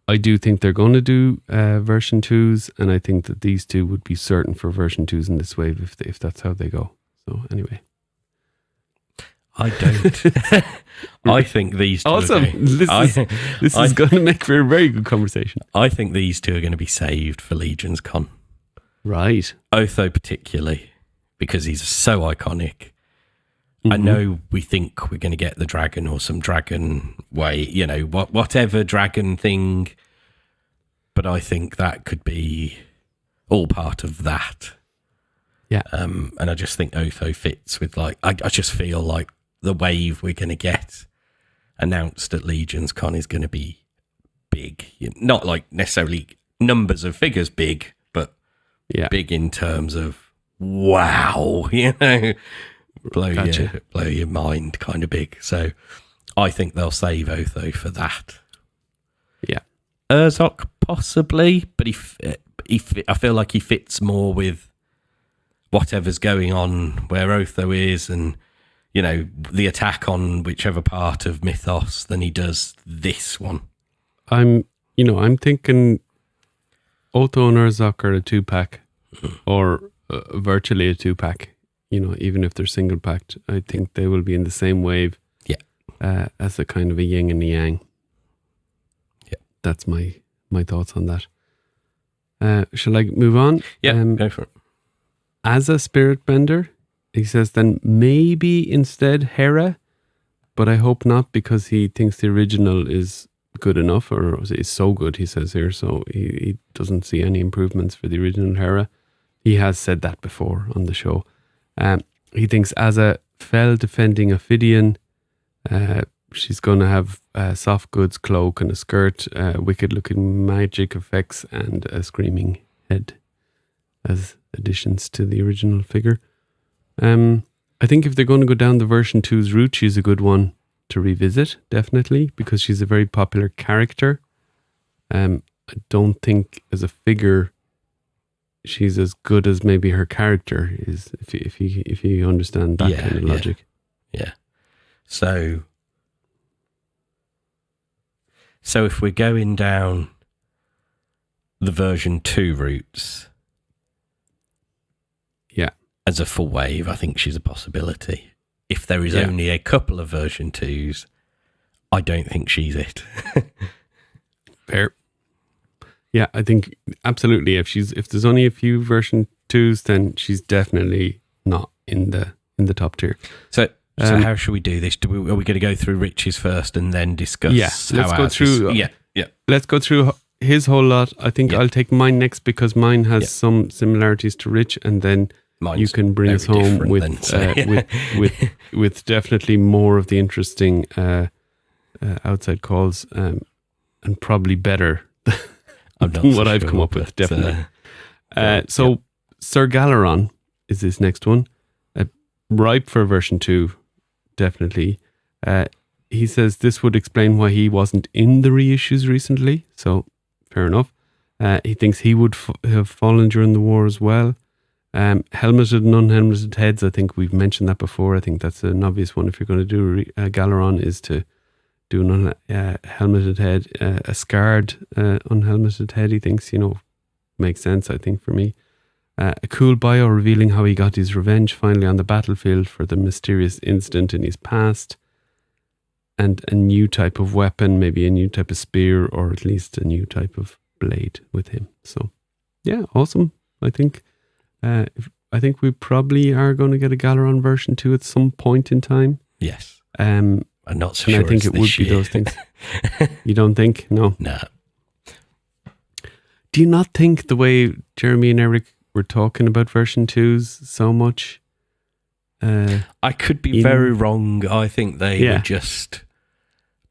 I do think they're going to do version 2s, and I think that these two would be certain for version 2s in this wave if that's how they go. So anyway. I don't. I think these two awesome. This is going to make for a very good conversation. I think these two are going to be saved for Legion's Con. Right. Otho particularly, because he's so iconic. Mm-hmm. I know we think we're going to get the dragon or some dragon way, whatever dragon thing, but I think that could be all part of that. Yeah. And I just think Otho fits with I just feel like the wave we're going to get announced at Legion's Con is going to be big. Not like necessarily numbers of figures big, but big in terms of wow, blow your mind kind of big. So I think they'll save Otho for that. Yeah. Urzok possibly, but I feel like he fits more with whatever's going on where Otho is, and the attack on whichever part of Mythos than he does this one. I'm thinking Otto and Urzok are a 2-pack, or virtually a 2-pack. Even if they're single packed, I think they will be in the same wave. Yeah. As a kind of a yin and a yang. Yeah. That's my thoughts on that. Shall I move on? Yeah, go for it. As a spirit bender, he says then maybe instead Hera, but I hope not, because he thinks the original is good enough, or is so good, he says here, so he doesn't see any improvements for the original Hera. He has said that before on the show. He thinks as a Fel defending Ophidian, she's going to have a soft goods cloak and a skirt, wicked looking magic effects, and a screaming head as additions to the original figure. I think if they're going to go down the version 2's route, she's a good one to revisit, definitely, because she's a very popular character. I don't think as a figure she's as good as maybe her character is, if you understand that kind of logic. Yeah. So if we're going down the version 2 routes, as a full wave, I think she's a possibility. If there is only a couple of version 2s, I don't think she's it. Fair. Yeah, I think absolutely. If there's only a few version 2s, then she's definitely not in the top tier. So how should we do this? Are we going to go through Rich's first and then discuss? Let's go through. Let's go through his whole lot. I think I'll take mine next, because mine has some similarities to Rich, and then mine's you can bring us home with definitely more of the interesting outside calls, and probably better than what I've come up with. Definitely. Sir Galeron is this next one, ripe for version 2. Definitely. He says this would explain why he wasn't in the reissues recently. So fair enough. He thinks he would have fallen during the war as well. Helmeted and unhelmeted heads, I think we've mentioned that before. I think that's an obvious one. If you're going to do a Galeron, is to do an helmeted head. A scarred unhelmeted head, he thinks, makes sense, I think, for me. A cool bio revealing how he got his revenge finally on the battlefield for the mysterious incident in his past. And a new type of weapon, maybe a new type of spear, or at least a new type of blade with him. So, yeah, awesome. I think we probably are going to get a Galeron version 2 at some point in time. Yes. I'm not so sure. I think it would be those things. You don't think? No. No. Do you not think the way Jeremy and Eric were talking about version 2s so much? I could be very wrong. I think they were just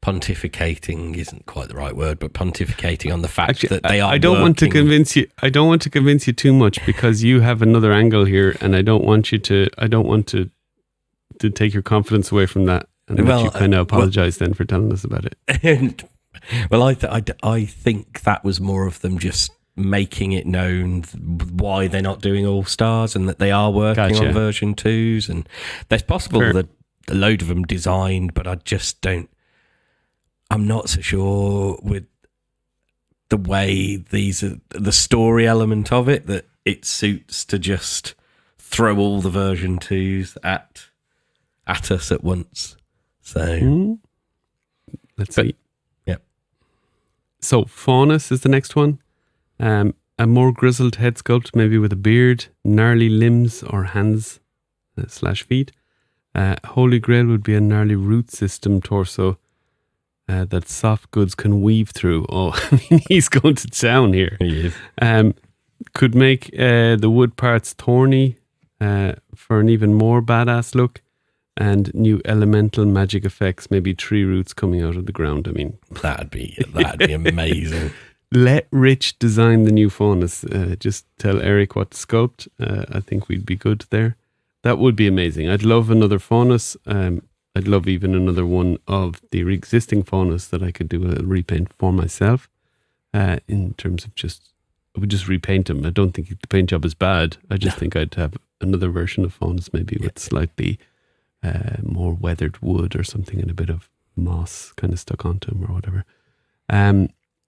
pontificating, isn't quite the right word, but pontificating on the fact that they are. I don't want to convince you. I don't want to convince you too much, because you have another angle here, and I don't want to take your confidence away from that, and let you kind of apologize then for telling us about it. Well, I think that was more of them just making it known why they're not doing All Stars, and that they are working on version 2s, and there's possible that a load of them designed, but I just don't. I'm not so sure with the way the story element of it, that it suits to just throw all the version 2s at us at once. So let's see. Yep. So Faunus is the next one. A more grizzled head sculpt, maybe with a beard, gnarly limbs or hands / feet. Holy Grail would be a gnarly root system torso that soft goods can weave through. Oh, I mean, he's going to town here. He is. Could make the wood parts thorny for an even more badass look, and new elemental magic effects, maybe tree roots coming out of the ground. I mean, that'd be amazing. Let Rich design the new Faunus. Just tell Eric what to sculpt. I think we'd be good there. That would be amazing. I'd love another Faunus. I'd love even another one of the existing Faunus that I could do a little repaint for myself. In terms of I would just repaint him. I don't think the paint job is bad. I just think I'd have another version of Faunus, maybe with slightly more weathered wood or something, and a bit of moss kind of stuck onto him or whatever.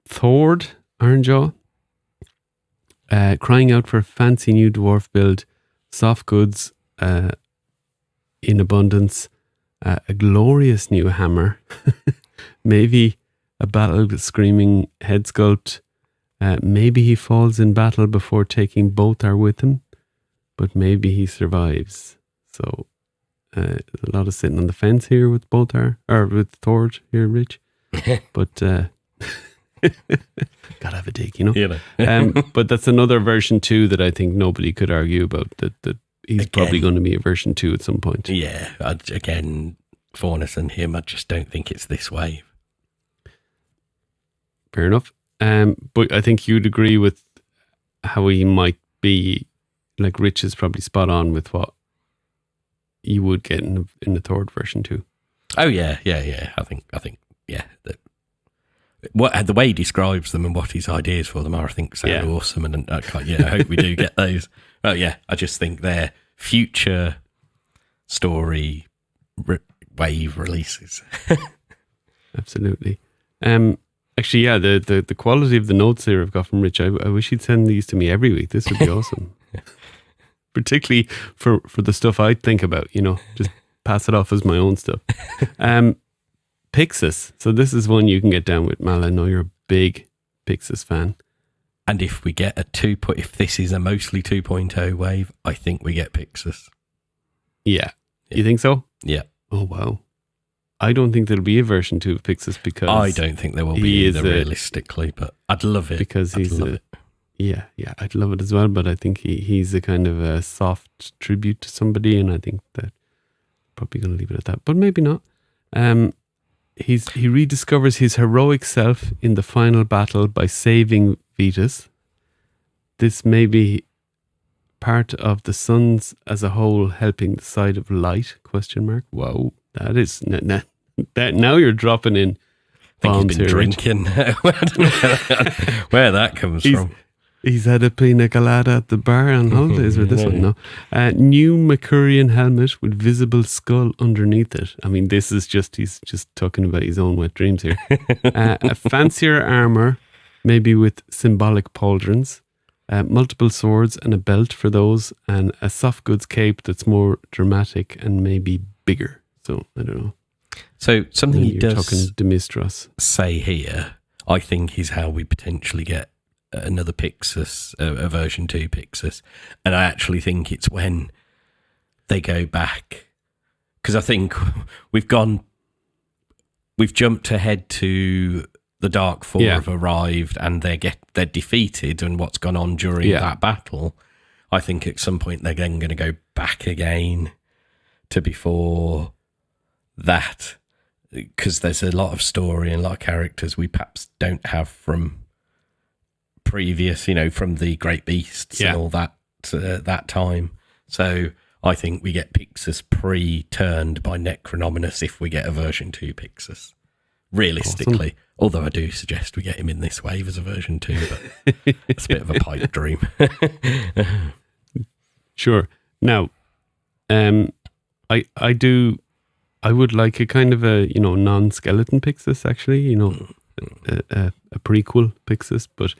Thord, Ironjaw, crying out for a fancy new dwarf build, soft goods in abundance, a glorious new hammer, maybe a battle screaming head sculpt. Maybe he falls in battle before taking Boltar with him, but maybe he survives. So a lot of sitting on the fence here with Boltar, or with Thord here, Rich. But gotta have a dig, you know. But that's another version 2 that I think nobody could argue about. That he's probably going to be a version 2 at some point. Yeah, again, Faunus and him, I just don't think it's this wave. Fair enough. But I think you'd agree with how he might be. Like Rich is probably spot on with what you would get in the Thord version 2. Oh yeah. I think yeah. The way he describes them and what his ideas for them are, I think, sound awesome, and I hope we do get those. Oh yeah, I just think they're future story wave releases. Absolutely. Actually, yeah, the quality of the notes here I've got from Rich, I wish he'd send these to me every week. This would be awesome. Particularly for the stuff I think about, you know, just pass it off as my own stuff. Pixis. So this is one you can get down with, Mal. I know you're a big Pixis fan. And if we get if this is a mostly 2.0 wave, I think we get Pixis. Yeah. You think so? Yeah. Oh, wow. I don't think there'll be a version 2 of Pixis because I don't think there will be either, realistically, but I'd love it. Because yeah, I'd love it as well, but I think he's a kind of a soft tribute to somebody, and I think that probably going to leave it at that, but maybe not. He rediscovers his heroic self in the final battle by saving Vetus. This may be part of the suns as a whole helping the side of light, ? Wow, that is that now you're dropping in bombs here. He's been drinking. Where that comes from. He's had a pina colada at the bar on holidays with this one, no? New Mercurian helmet with visible skull underneath it. I mean, this is he's just talking about his own wet dreams here. A fancier armor, maybe with symbolic pauldrons, multiple swords and a belt for those, and a soft goods cape that's more dramatic and maybe bigger. So, I don't know. So, something he does talking Demistros. say here, I think, is how we potentially get another Pixis, a version 2 Pixis, and I actually think it's when they go back, because I think we've jumped ahead to the Dark Four have arrived and they're defeated, and what's gone on during that battle. I think at some point they're then going to go back again to before that, because there's a lot of story and a lot of characters we perhaps don't have from previous, from the Great Beasts and all that that time. So I think we get Pixis pre-turned by Necronominus if we get a version 2 Pixis. Realistically, although I do suggest we get him in this wave as a version 2, but it's a bit of a pipe dream. Sure. Now, I would like a kind of a non-skeleton Pixis, actually, a prequel Pixis, but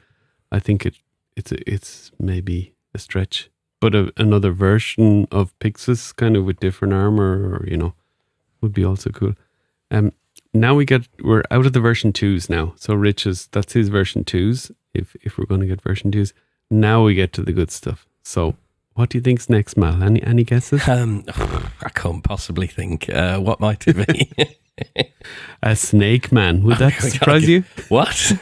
I think it's maybe a stretch. But another version of Pixis, kind of with different armor, or would be also cool. Now we're out of the version 2s now. So that's his version 2s. If we're going to get version 2s, now we get to the good stuff. So what do you think's next, Mal? Any guesses? I can't possibly think. What might it be? A Snake Man. Would that surprise you? What?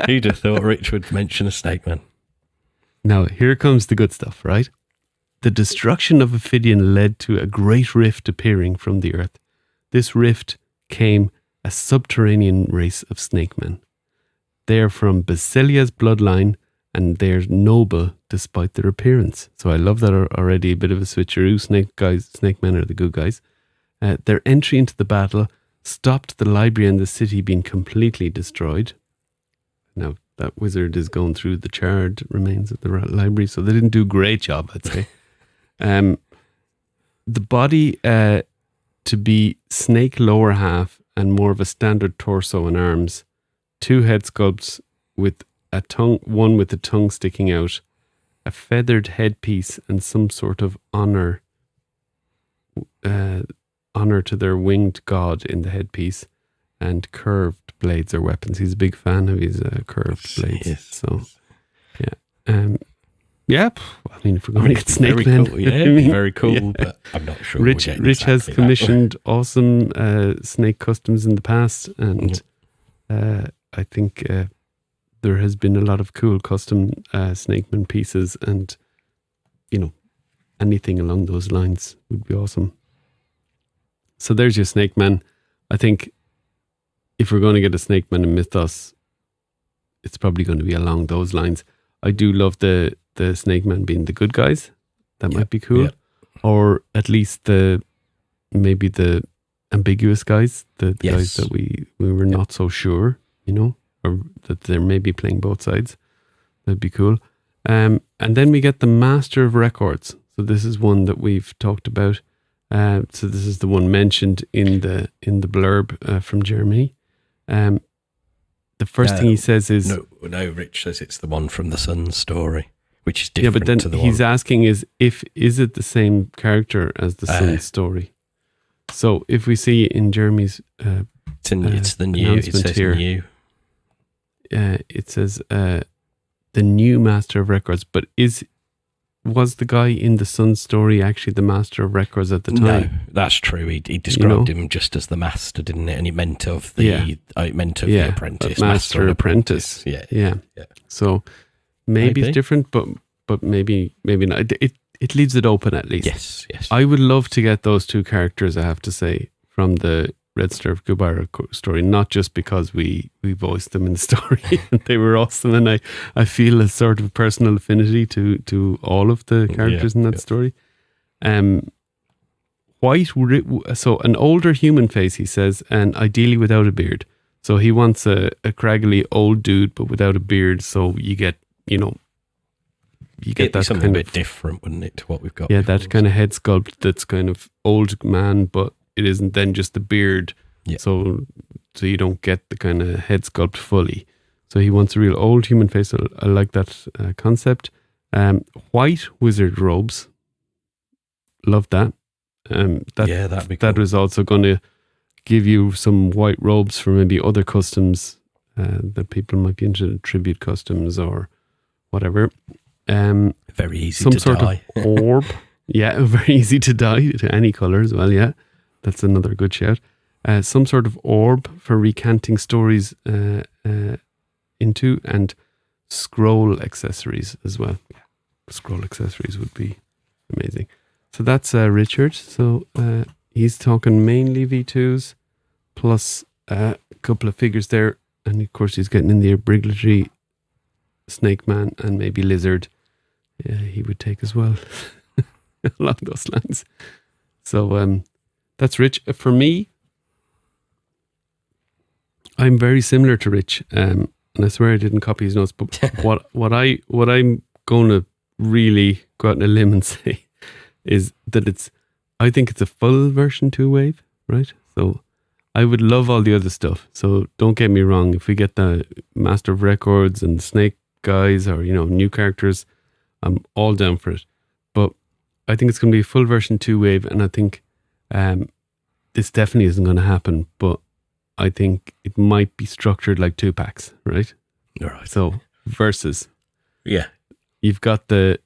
Who'd have thought Rich would mention a Snake Man? Now, here comes the good stuff, right? The destruction of Ophidian led to a great rift appearing from the earth. This rift came a subterranean race of snake men. They are from Basilia's bloodline, and they're noble despite their appearance. So I love that already, a bit of a switcheroo. Snake men are the good guys. Their entry into the battle stopped the library and the city being completely destroyed. Now, that wizard is going through the charred remains of the library, so they didn't do a great job, I'd say. The body to be snake lower half and more of a standard torso and arms 2 head sculpts with a tongue, one with the tongue sticking out, a feathered headpiece, and some sort of honor to their winged god in the headpiece, and curved blades or weapons. He's a big fan of his curved blades. Yes. So, yeah. I mean, if we're going to get Snake Man, cool. Yeah, I mean, very cool, yeah. but I'm not sure. Rich we're getting has exactly that. commissioned awesome snake customs in the past, and I think there has been a lot of cool custom Snakeman pieces, and anything along those lines would be awesome. So there's your Snake Man. I think if we're going to get a Snake Man in Mythos, it's probably going to be along those lines. I do love the Snake Man being the good guys. That might be cool. Yep. Or at least maybe the ambiguous guys, the guys that we were not so sure, or that they're maybe playing both sides. That'd be cool. And then we get the Master of Records. So this is one that we've talked about. So this is the one mentioned in the blurb from Jeremy. The first thing he says is... No, Rich says it's the one from the Sun's story, which is different but then to the he's one. asking is it the same character as the Sun's story? So if we see in Jeremy's it's the new. It says here, new. It says the new Master of Records, but was the guy in the Sun story actually the Master of Records at the time? No, that's true. He described him just as the master, didn't it? And he meant of the the apprentice, master apprentice. Yeah. So maybe it's different, but maybe not. It leaves it open at least. Yes. I would love to get those 2 characters, I have to say, from the Red Star of Gubara story, not just because we voiced them in the story and they were awesome, and I feel a sort of personal affinity to all of the characters in that story. So an older human face, he says, and ideally without a beard. So he wants a craggly old dude but without a beard, so you get It'd that be something kind a bit of different, wouldn't it, to what we've got? Yeah, before, that kind of head sculpt that's kind of old man, but it isn't then just the beard. Yeah. So you don't get the kind of head sculpt fully. So he wants a real old human face. I like that concept. White wizard robes. Love that. that'd be cool. That was also going to give you some white robes for maybe other customs that people might be interested in, tribute customs or whatever. Very easy some to sort dye. of orb. Yeah, very easy to dye to any colour as well. Yeah, that's another good shout. Some sort of orb for recanting stories into, and scroll accessories as well. Yeah, scroll accessories would be amazing. So that's Richard. So he's talking mainly V2s plus a couple of figures there, and of course he's getting in the obligatory Snake Man and maybe Lizard. Yeah, he would take as well along those lines. So that's Rich. For me, I'm very similar to Rich, and I swear I didn't copy his notes. But what I'm going to really go out on a limb and say is that I think it's a full version 2 wave, right? So I would love all the other stuff. So don't get me wrong. If we get the Master of Records and Snake guys, or new characters, I'm all down for it. But I think it's going to be a full version 2 wave, and I think this definitely isn't going to happen. But I think it might be structured like 2 packs, right? All right. So versus, Yeah. we've got the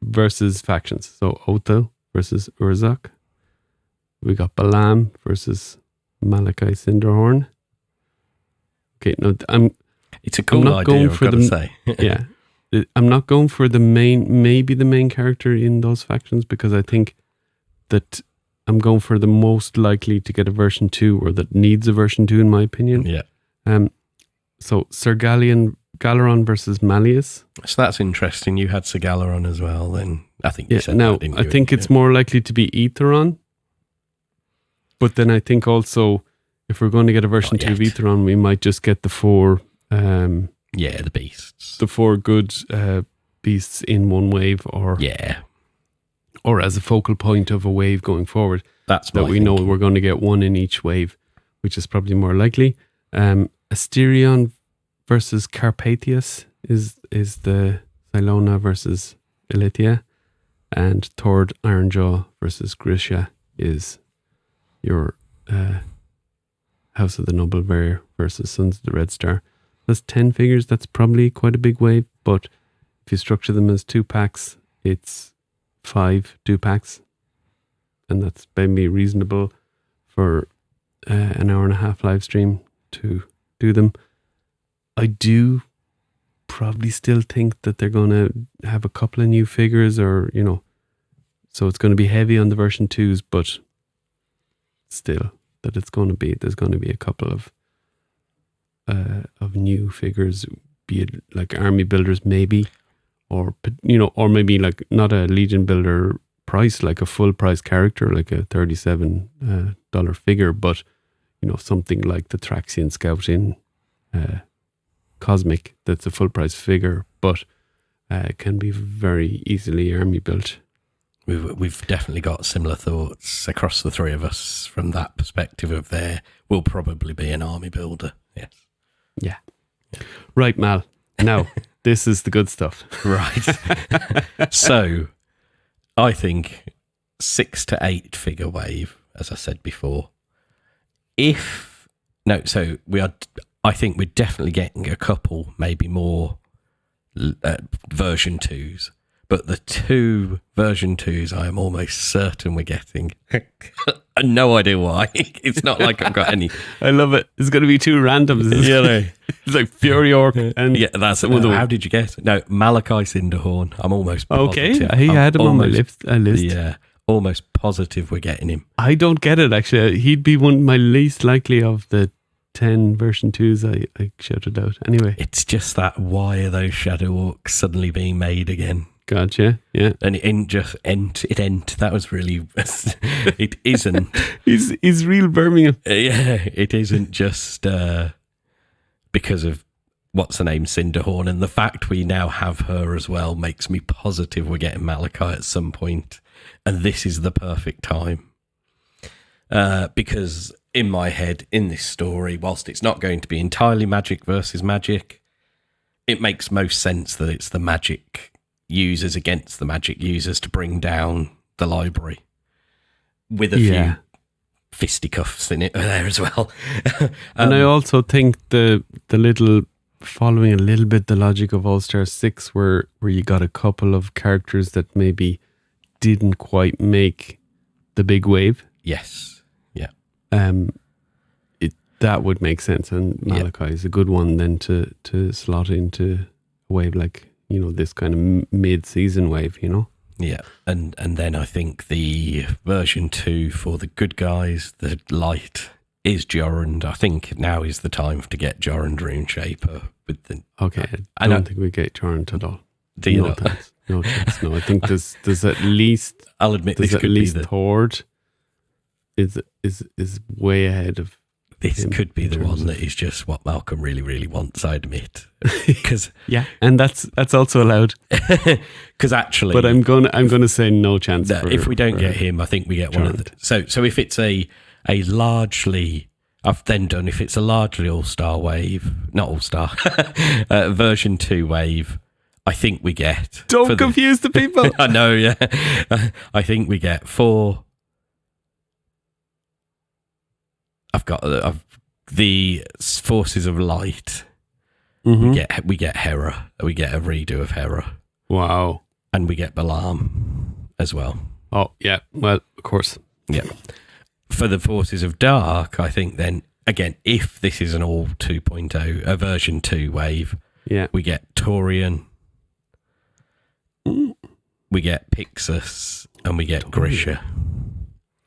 versus factions. So Otho versus Urzak. We got Balaam versus Malachi Cinderhorn. Okay, no, It's a cool idea, I've got to say. yeah. I'm not going for maybe the main character in those factions, because I think that I'm going for the most likely to get a version 2, or that needs a version 2 in my opinion. Yeah. So Sir Galeron versus Malleus. So that's interesting. You had Sir Galeron as well, then. I think you said now, that, didn't I you? think it's more likely to be Aetheron. But then I think also, if we're going to get a version 2 of Aetheron, we might just get the 4... the beasts. The 4 good beasts in one wave, or as a focal point of a wave going forward. That's that we know we're going to get one in each wave, which is probably more likely. Asterion versus Carpathius is the Silona versus Elytia, and Thord Ironjaw versus Grisha is your House of the Noble Bear versus Sons of the Red Star. That's 10 figures. That's probably quite a big wave, but if you structure them as 2 packs, it's 5 2-packs, and that's maybe reasonable for an hour and a half live stream to do them. I do probably still think that they're going to have a couple of new figures, or so it's going to be heavy on the version 2s, but still that there's going to be a couple of new figures, be it like army builders maybe, or maybe like not a Legion builder price, like a full price character, like a $37 figure, but something like the Thraxian Scout in Cosmic, that's a full price figure, but can be very easily army built. We've definitely got similar thoughts across the three of us from that perspective of there will probably be an army builder. Yes. Yeah. Right, Mal. Now, this is the good stuff. Right. So, I think 6 to 8 figure wave, as I said before. I think we're definitely getting a couple, maybe more version 2s. But the 2 version 2s, I am almost certain we're getting. No idea why. It's not like I've got any. I love it. It's going to be 2 randoms. It's like Fury Orc. And that's how did you guess? No, Malachi Cinderhorn. I'm almost positive. Okay, he had him on my list. Yeah, almost positive we're getting him. I don't get it, actually. He'd be one of my least likely of the 10 version 2s I shouted out. Anyway. It's just that, why are those Shadow Orcs suddenly being made again? Gotcha, yeah. And that was really, it isn't. He's real Birmingham. Yeah, it isn't just because of, what's her name, Cinderhorn, and the fact we now have her as well makes me positive we're getting Malachi at some point, and this is the perfect time. Because in my head, in this story, whilst it's not going to be entirely magic versus magic, it makes most sense that it's the magic users against the magic users to bring down the library, with a few fisticuffs in it there as well. And I also think the little, following a little bit the logic of All-Star 6, where you got a couple of characters that maybe didn't quite make the big wave. Yes. Yeah. That would make sense, and Malachi is a good one then to slot into a wave like, this kind of mid-season wave, Yeah, and then I think the version 2 for the good guys, the light, is Jorund. I think now is the time to get Jorund Runeshaper. Okay, I don't think we get Jorund at all. Do you not? No chance. No, I think there's at least. I'll admit this could be the Thord is way ahead of. This could be the one that is just what Malcolm really, really wants, I admit. Because and that's also allowed. Because actually, but I'm gonna say no chance. If we don't get him, I think we get Jorund. One of the. So if it's a largely, I've then done, if it's a largely all-star wave, not all-star, version 2 wave, I think we get. Don't confuse the people. I know, yeah. I think we get 4. I've got the Forces of Light. Mm-hmm. We get Hera. We get a redo of Hera. Wow. And we get Balaam as well. Oh yeah. Well, of course. Yeah. For the Forces of Dark, I think then again, if this is an all 2.0, a version 2 wave, we get Taurian, we get Pixis, and we get Grisha.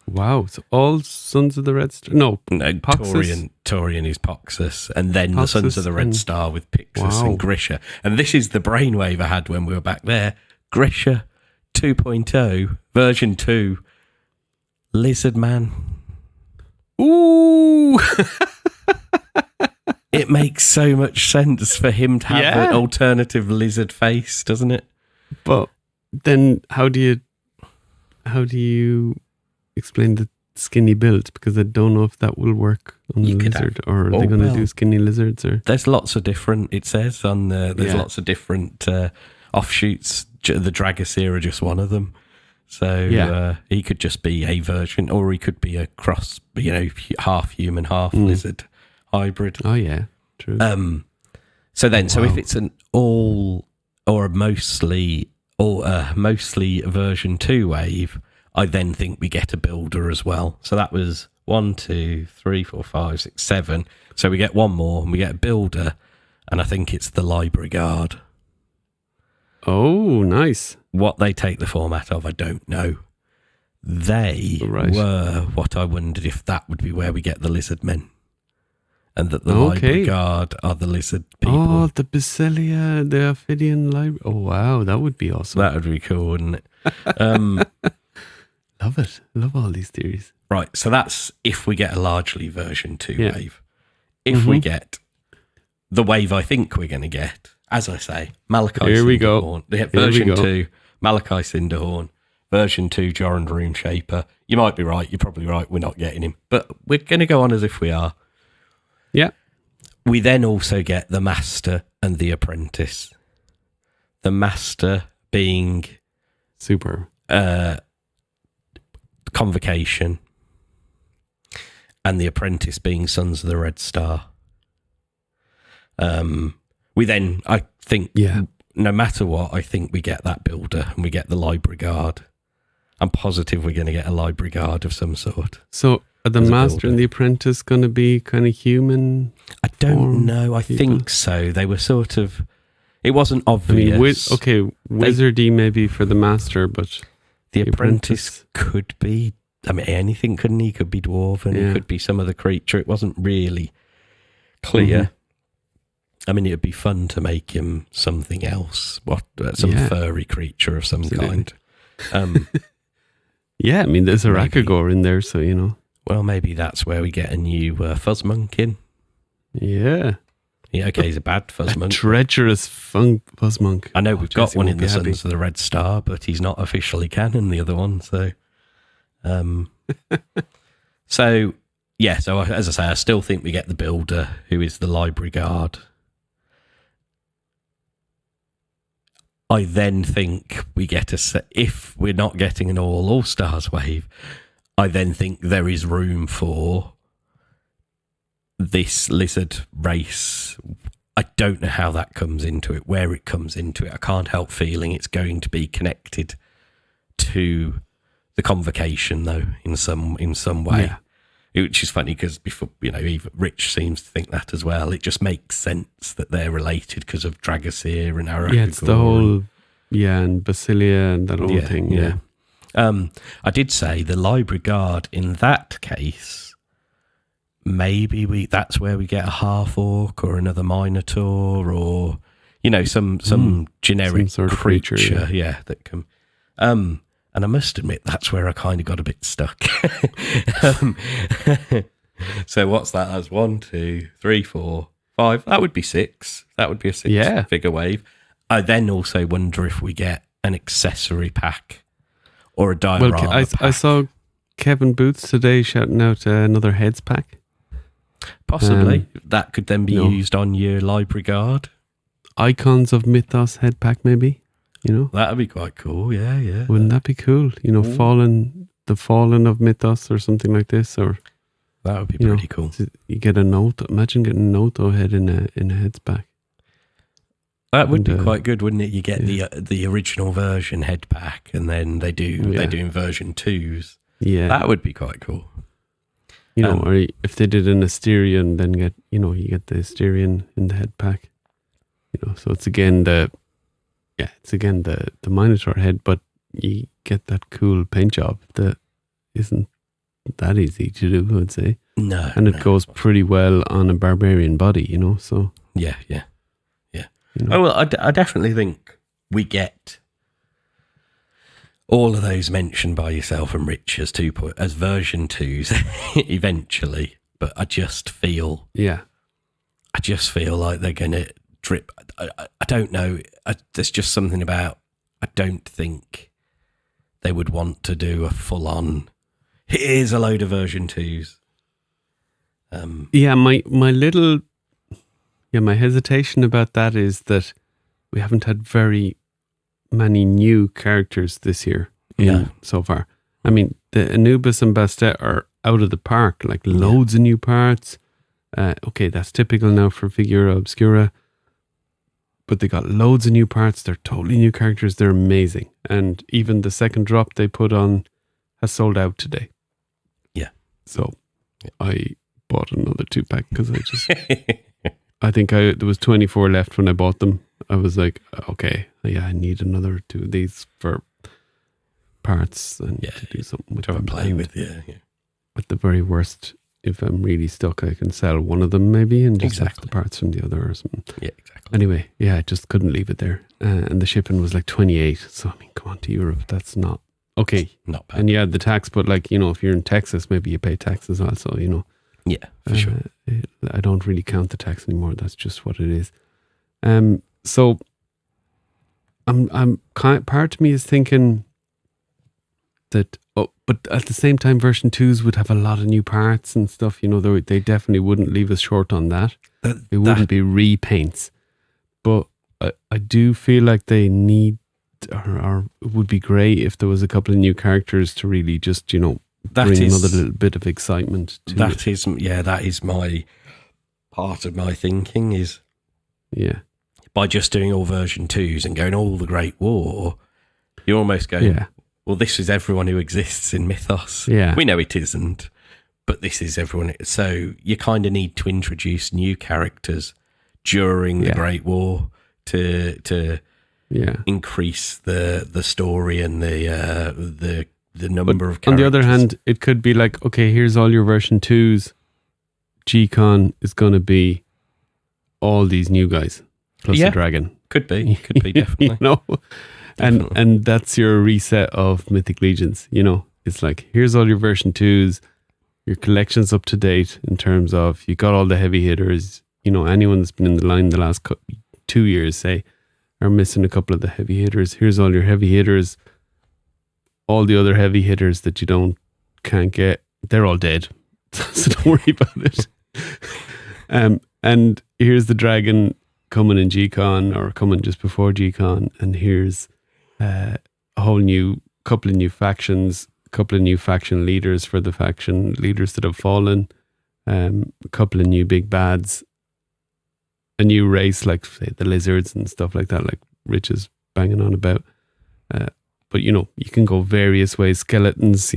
Wow, so all Sons of the Red Star? No, Poxus? Taurian is Poxus, and then Poxus, the Sons of the Red Star with Pixis and Grisha. And this is the brainwave I had when we were back there. Grisha 2.0, version 2, Lizard Man. Ooh! It makes so much sense for him to have an alternative lizard face, doesn't it? But then how do you explain the skinny build, because I don't know if that will work on the You could lizard, or are they going to do skinny lizards? Or there's lots of different. It says on there's Yeah. lots of different offshoots. The Dragocere are just one of them. So Yeah. he could just be a version, or he could be a cross. Half human, half lizard hybrid. oh yeah, true. So if Wow. it's an all or a mostly version 2 wave, I then think we get a builder as well. So that was 1, 2, 3, 4, 5, 6, 7. So we get one more and we get a builder, and I think it's the Library Guard. Oh, nice. What they take the format of, I don't know. They Right. were what I wondered if that would be where we get the lizard men. And that the Library Guard are the lizard people. Oh, the Basilia, the Ophidian Library. Oh, wow, that would be awesome. That would be cool, wouldn't it? Love it. Love all these theories. Right, so that's if we get a largely version 2 Yeah. wave. If we get the wave I think we're going to get, as I say, Malachi Here we go. Cinderhorn. Yeah, Here we version go. 2, Malachi Cinderhorn. Version 2, Joran Room Shaper. You might be right. You're probably right. We're not getting him. But we're going to go on as if we are. Yeah. We then also get the Master and the Apprentice. The Master being Super. Convocation, and the Apprentice being Sons of the Red Star. We then, I think, no matter what, I think we get that builder and we get the Library Guard. I'm positive we're going to get a Library Guard of some sort. So are the As a Master builder. and the Apprentice going to be kind of human? I don't Form know. I people? think so. They were sort of. It wasn't I obvious. mean, wizardy maybe for the Master, but the the Apprentice Apprentice. could be. I mean, anything, couldn't he? Could be dwarven. Yeah. He could be some other creature. It wasn't really clear. Mhm. I mean, it would be fun to make him something else. Some Yeah. furry creature of some Absolutely. kind. yeah, I mean, there's a Maybe. Rakagor in there, so, you know. Well, maybe that's where we get a new Fuzzmonk in. Yeah. Yeah, okay, he's a bad A Fuzzmonk. treacherous Fuzzmonk. I know we've got Jesse one won't in be the happy. Sons of the Red Star, but he's not officially canon, the other one. So, so as I say, I still think we get the builder, who is the Library Guard. I then think we get if we're not getting an All Stars wave, I then think there is room for this lizard race. I don't know how that comes into it, where it comes into it. I can't help feeling it's going to be connected to the Convocation, though, in some way. Yeah. Which is funny because before, even Rich seems to think that as well. It just makes sense that they're related because of Dragocere and Arakagor. Yeah, it's the whole, and Basilia and that whole thing. Yeah. I did say the Library Guard in that case, maybe that's where we get a half orc or another Minotaur or some generic Some sort of creature, creature, that can. And I must admit that's where I kind of got a bit stuck. So what's that? That's 1, 2, 3, 4, 5. That would be 6. That would be a 6-figure wave. I then also wonder if we get an accessory pack or a diorama Well, I pack. saw Kevin Boots today shouting out another heads pack. Possibly. That could then be no. used on your Library Guard. Icons of Mythos head pack, maybe. That would be quite cool. Yeah. Wouldn't that be cool? The Fallen of Mythos or something like this, or That would be pretty cool. you get a note. Imagine getting a Noto head in a heads pack. That would And, be quite good, wouldn't it? You get the original version head pack, and then they do in version 2s. Yeah, That would be quite cool. or if they did an Asterion, then you get the Asterion in the head pack. So it's again the Minotaur head, but you get that cool paint job that isn't that easy to do, I would say. No, And it goes pretty well on a barbarian body, so. Yeah. Oh well, I definitely think we get all of those mentioned by yourself and Rich as version 2s eventually. But I just feel like they're going to drip. I don't know. There's just something about. I don't think they would want to do a full-on. Here's a load of version 2s. My hesitation about that is that we haven't had very many new characters this year so far. I mean, the Anubis and Bastet are out of the park, like loads of new parts. Okay, that's typical now for Figura, Obscura. But they got loads of new parts. They're totally new characters. They're amazing. And even the second drop they put on has sold out today. Yeah. So I bought another 2-pack because I think there was 24 left when I bought them. I was like, okay, I need another 2 of these for parts and to do something with them. Play with, At the very worst, if I'm really stuck, I can sell one of them maybe and just have the Exactly. parts from the other or something. Yeah, exactly. Anyway, I just couldn't leave it there. And the shipping was like 28. So, I mean, come on, to Europe, that's not... Okay. Not bad. And you add the tax, but like, if you're in Texas, maybe you pay taxes also, Yeah, for sure. I don't really count the tax anymore. That's just what it is. So I'm part of me is thinking that, but at the same time, version 2s would have a lot of new parts and stuff. They definitely wouldn't leave us short on that. It wouldn't be repaints, but I do feel like they need, or it would be great if there was a couple of new characters to really just bring another little bit of excitement to it. That is my part of my thinking is by just doing all version 2s and going all the Great War, you're almost going, well, this is everyone who exists in Mythos. Yeah. We know it isn't, but this is everyone. So you kind of need to introduce new characters during the Great War to increase the story and the number of characters. On the other hand, it could be like, okay, here's all your version 2s. G-Con is going to be all these new guys plus a dragon. Could be definitely. Definitely. And that's your reset of Mythic Legions. It's like, here's all your version 2s. Your collection's up to date in terms of you got all the heavy hitters. Anyone that's been in the line the last 2 years, say, are missing a couple of the heavy hitters. Here's all your heavy hitters. All the other heavy hitters that you can't get, they're all dead. So don't worry about it. And here's the dragon coming in G-Con or coming just before G-Con. And here's a whole new couple of new factions, a couple of new faction leaders for the faction leaders that have fallen, a couple of new big bads, a new race like, say, the lizards and stuff like that, like Rich is banging on about. But you can go various ways. Skeletons,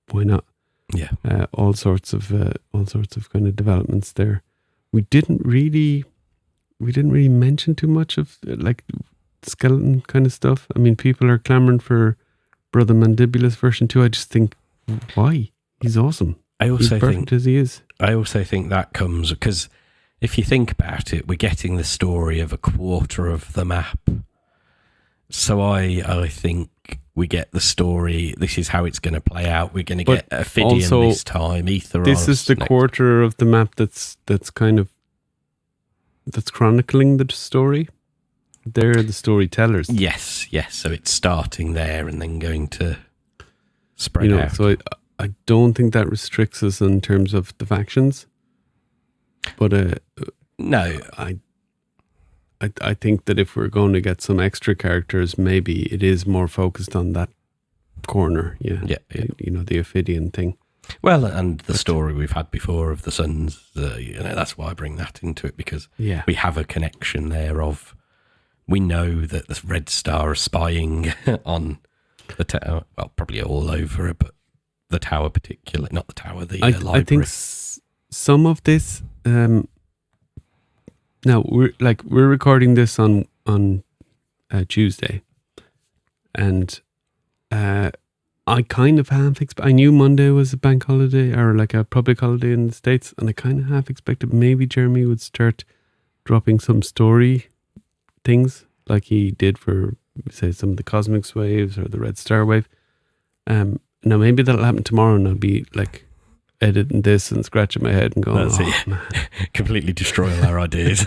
why not? Yeah. All sorts of kind of developments there. We didn't really mention too much of like skeleton kind of stuff. I mean, people are clamoring for Brother Mandibulus version 2. I just think, why? He's awesome. He's perfect as he is. I also think that comes because if you think about it, we're getting the story of a quarter of the map. So I think we get the story. This is how it's going to play out. We're going to get Ophidian this time. Aetheros. This is the quarter of the map that's chronicling the story. They're the storytellers. Yes. So it's starting there and then going to spread out. So I don't think that restricts us in terms of the factions. But no, I think that if we're going to get some extra characters, maybe it is more focused on that corner. Yeah. The Ophidian thing. Well, and the story we've had before of the Suns, that's why I bring that into it, because we have a connection there of, we know that the Red Star are spying on the tower, well, probably all over it, but the tower particularly, not the tower, the library. I think some of this, now we're recording this on Tuesday, and I kind of I knew Monday was a bank holiday or like a public holiday in the States, and I kind of half expected maybe Jeremy would start dropping some story things like he did for, say, some of the Cosmics waves or the Red Star wave. Now maybe that'll happen tomorrow, and I'll be like editing this and scratching my head and going, man. Completely destroy all our ideas.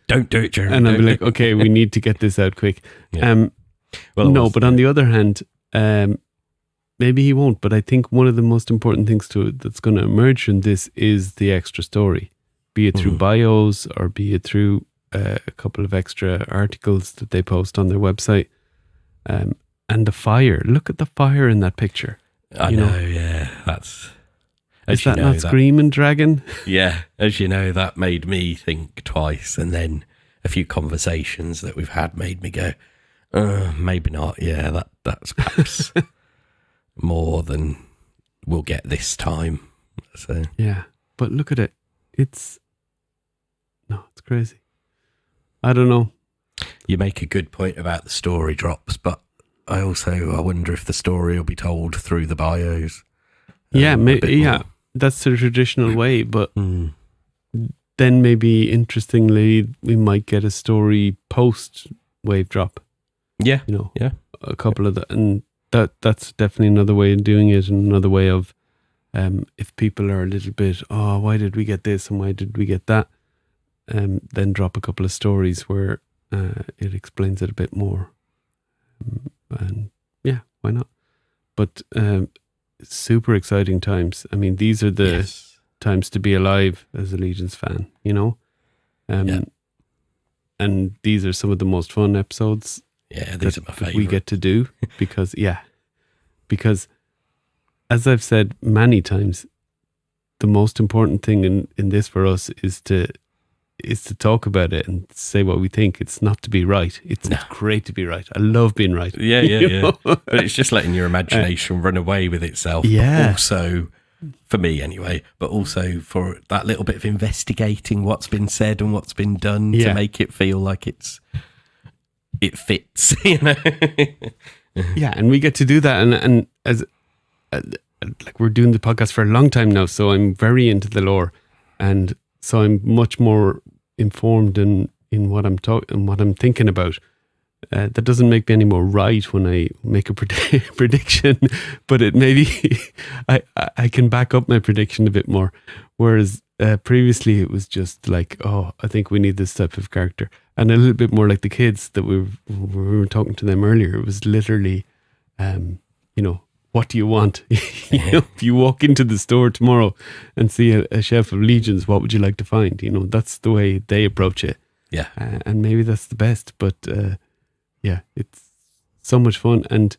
Don't do it, Jeremy. And I'll be like, okay, we need to get this out quick. Yeah. But on the other hand, maybe he won't, but I think one of the most important things that's going to emerge from this is the extra story, be it through bios or be it through a couple of extra articles that they post on their website. And the fire, look at the fire in that picture. I know, yeah. That's... Is that not Screaming Dragon? Yeah, as you know, that made me think twice, and then a few conversations that we've had made me go, maybe not. Yeah, that's perhaps more than we'll get this time. So yeah, but look at it. It's crazy. I don't know. You make a good point about the story drops, but I wonder if the story will be told through the bios. Yeah, that's the traditional way, but then maybe interestingly, we might get a story post wave drop. Yeah, a couple of that, and that's definitely another way of doing it, and another way of if people are a little bit, why did we get this and why did we get that, then drop a couple of stories where it explains it a bit more, and yeah, why not? But super exciting times. I mean, these are the times to be alive as a Legions fan, and these are some of the most fun episodes. Yeah, these are my favorite. We get to do because as I've said many times, the most important thing in this for us is to talk about it and say what we think. It's not to be right. It's great to be right. I love being right. Yeah. But it's just letting your imagination run away with itself. Yeah. But also, for me anyway, but also for that little bit of investigating what's been said and what's been done to make it feel like it fits, Yeah, and we get to do that, and as like we're doing the podcast for a long time now, so I'm very into the lore, and so I'm much more informed in what I'm what I'm thinking about. That doesn't make me any more right when I make a prediction, but it maybe I can back up my prediction a bit more. Whereas previously it was just like, I think we need this type of character, and a little bit more like the kids that we were talking to them earlier. It was literally, what do you want? If you walk into the store tomorrow and see a shelf of Legions, what would you like to find? That's the way they approach it. Yeah, and maybe that's the best, but. Yeah, it's so much fun, and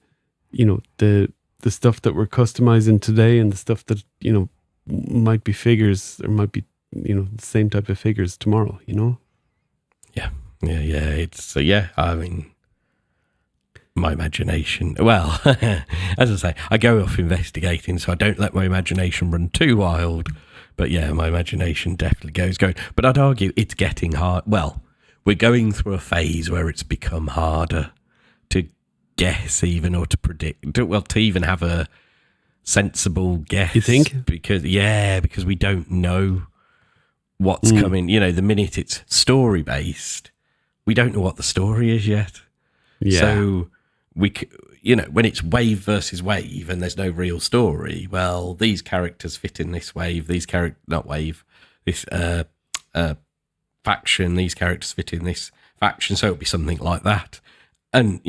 the stuff that we're customizing today, and the stuff that might be figures, or might be the same type of figures tomorrow. Yeah. It's I mean, my imagination. Well, as I say, I go off investigating, so I don't let my imagination run too wild. But yeah, my imagination definitely goes going. But I'd argue it's getting hard. Well. We're going through a phase where it's become harder to guess even, or to predict, to even have a sensible guess. You think? Because we don't know what's coming. The minute it's story-based, we don't know what the story is yet. Yeah. So when it's wave versus wave and there's no real story, well, these characters fit in this wave, this faction, these characters fit in this faction, so it'll be something like that. And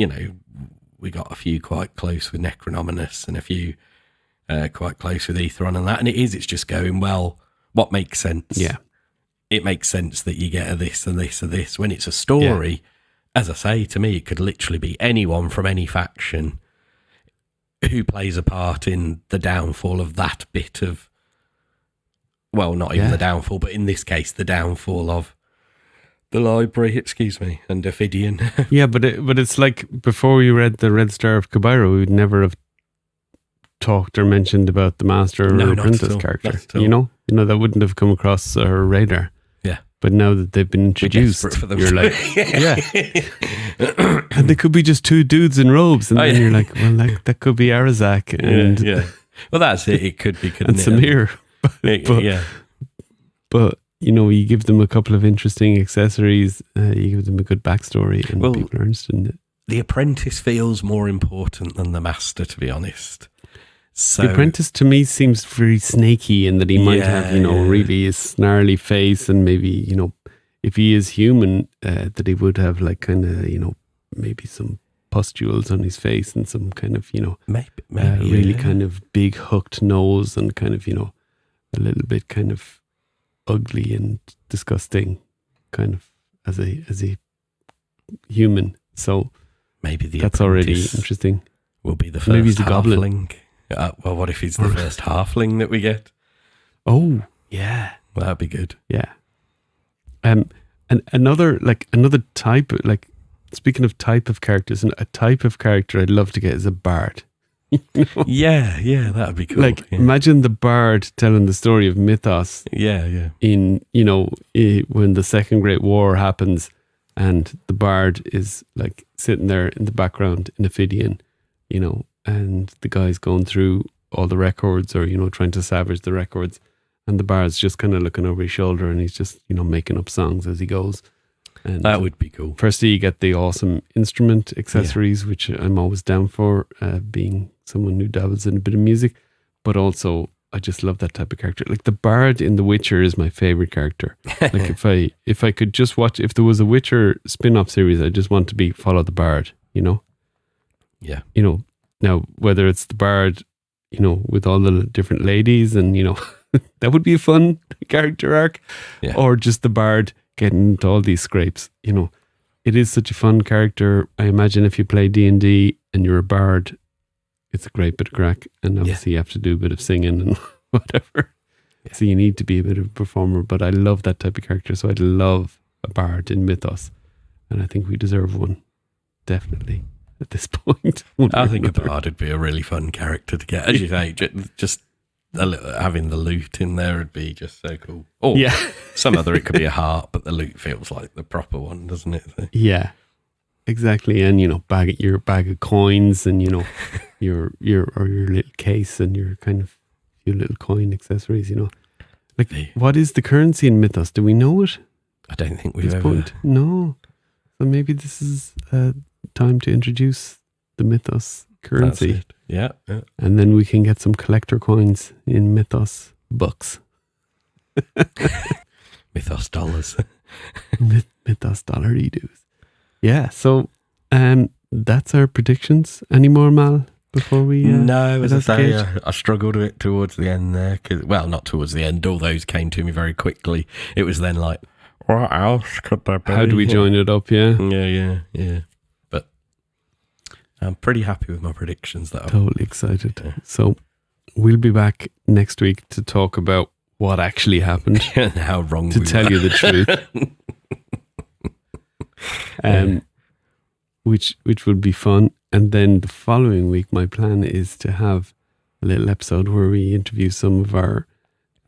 we got a few quite close with Necronominus and a few quite close with Aetheron and that, and it's just going, well, what makes sense? Yeah, it makes sense that you get a this and this and this. When it's a story, as I say, to me it could literally be anyone from any faction who plays a part in the downfall of that bit of, well, not even the downfall, but in this case the downfall of the library, and Ophidian. Yeah, but it's like before we read the Red Star of Cabairo, we would never have talked or mentioned about the Master or Apprentice character. That wouldn't have come across our radar. Yeah. But now that they've been introduced, you're like, and they could be just two dudes in robes, and then you're like, well, that could be Arazak, and well, that's it. It could be, couldn't and Samir. But you give them a couple of interesting accessories, you give them a good backstory, and people are interested in it. The Apprentice feels more important than the Master, to be honest. So, the Apprentice to me seems very snaky in that he might have, really a snarly face, and maybe, if he is human, that he would have like kind of, maybe some pustules on his face and some kind of, maybe really kind of big hooked nose and kind of, a little bit kind of ugly and disgusting kind of as a human. So maybe that's already interesting. Will be the first Maybe he's a halfling. Well, what if he's the first halfling that we get? Oh, yeah. Well, that'd be good. Yeah. And another type, like, speaking of type of characters, and a type of character I'd love to get is a bard. Yeah, that'd be cool. Like, imagine the bard telling the story of mythos. Yeah. In, when the Second Great War happens and the bard is like sitting there in the background in Ophidian, and the guy's going through all the records or, trying to salvage the records. And the bard's just kind of looking over his shoulder and he's just, making up songs as he goes. And that would be cool. Firstly, you get the awesome instrument accessories, which I'm always down for, being someone who dabbles in a bit of music. But also, I just love that type of character. Like the bard in The Witcher is my favorite character. Like if I could just watch, if there was a Witcher spin-off series, I just want to follow the bard, Yeah. Now whether it's the bard, with all the different ladies and, that would be a fun character arc. Yeah. Or just the bard getting into all these scrapes. It is such a fun character. I imagine if you play D&D and you're a bard, it's a great bit of crack. And obviously you have to do a bit of singing and whatever. Yeah. So you need to be a bit of a performer. But I love that type of character. So I'd love a bard in Mythos. And I think we deserve one. Definitely. At this point. I think a bard would be a really fun character to get. As you say, just having the lute in there would be just so cool. Or some other, it could be a harp, but the lute feels like the proper one, doesn't it? So. Yeah, exactly. And your bag of coins, and your little case, and your kind of few little coin accessories. Like what is the currency in Mythos? Do we know it? I don't think we've ever. Point? No. So maybe this is time to introduce the Mythos currency. Yeah. And then we can get some collector coins in Mythos bucks. Mythos dollars. Mythos dollar-doos. Yeah, so that's our predictions. Any more, Mal, before we... no, as I say, I struggled a bit towards the end there. Well, not towards the end. All those came to me very quickly. It was then like, what else could there be? How do we join it up, yeah? Yeah. But I'm pretty happy with my predictions. Totally excited. Yeah. So we'll be back next week to talk about what actually happened. And how wrong to tell you the truth. Which would be fun. And then the following week, my plan is to have a little episode where we interview some of our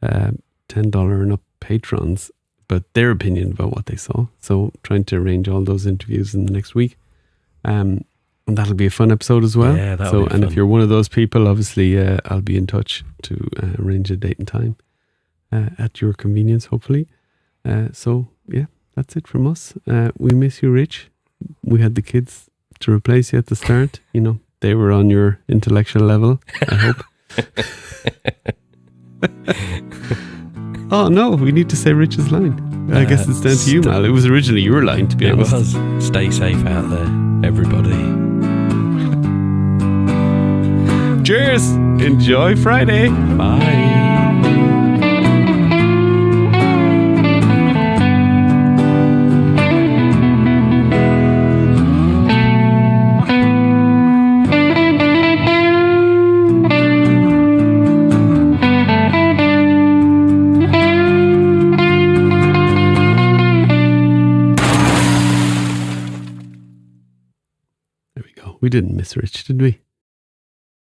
$10 and up patrons about their opinion about what they saw. So trying to arrange all those interviews in the next week. And that'll be a fun episode as well. Yeah, that'll be fun. If you're one of those people, obviously I'll be in touch to arrange a date and time at your convenience, hopefully. So yeah, that's it from us. We miss you, Rich. We had the kids to replace you at the start. They were on your intellectual level, I hope. Oh no, we need to say Rich's line. I guess it's down to you, Mal. It was originally your line, to be honest. It was. Stay safe out there, everybody. Cheers! Enjoy Friday! Bye! We didn't miss Rich, did we?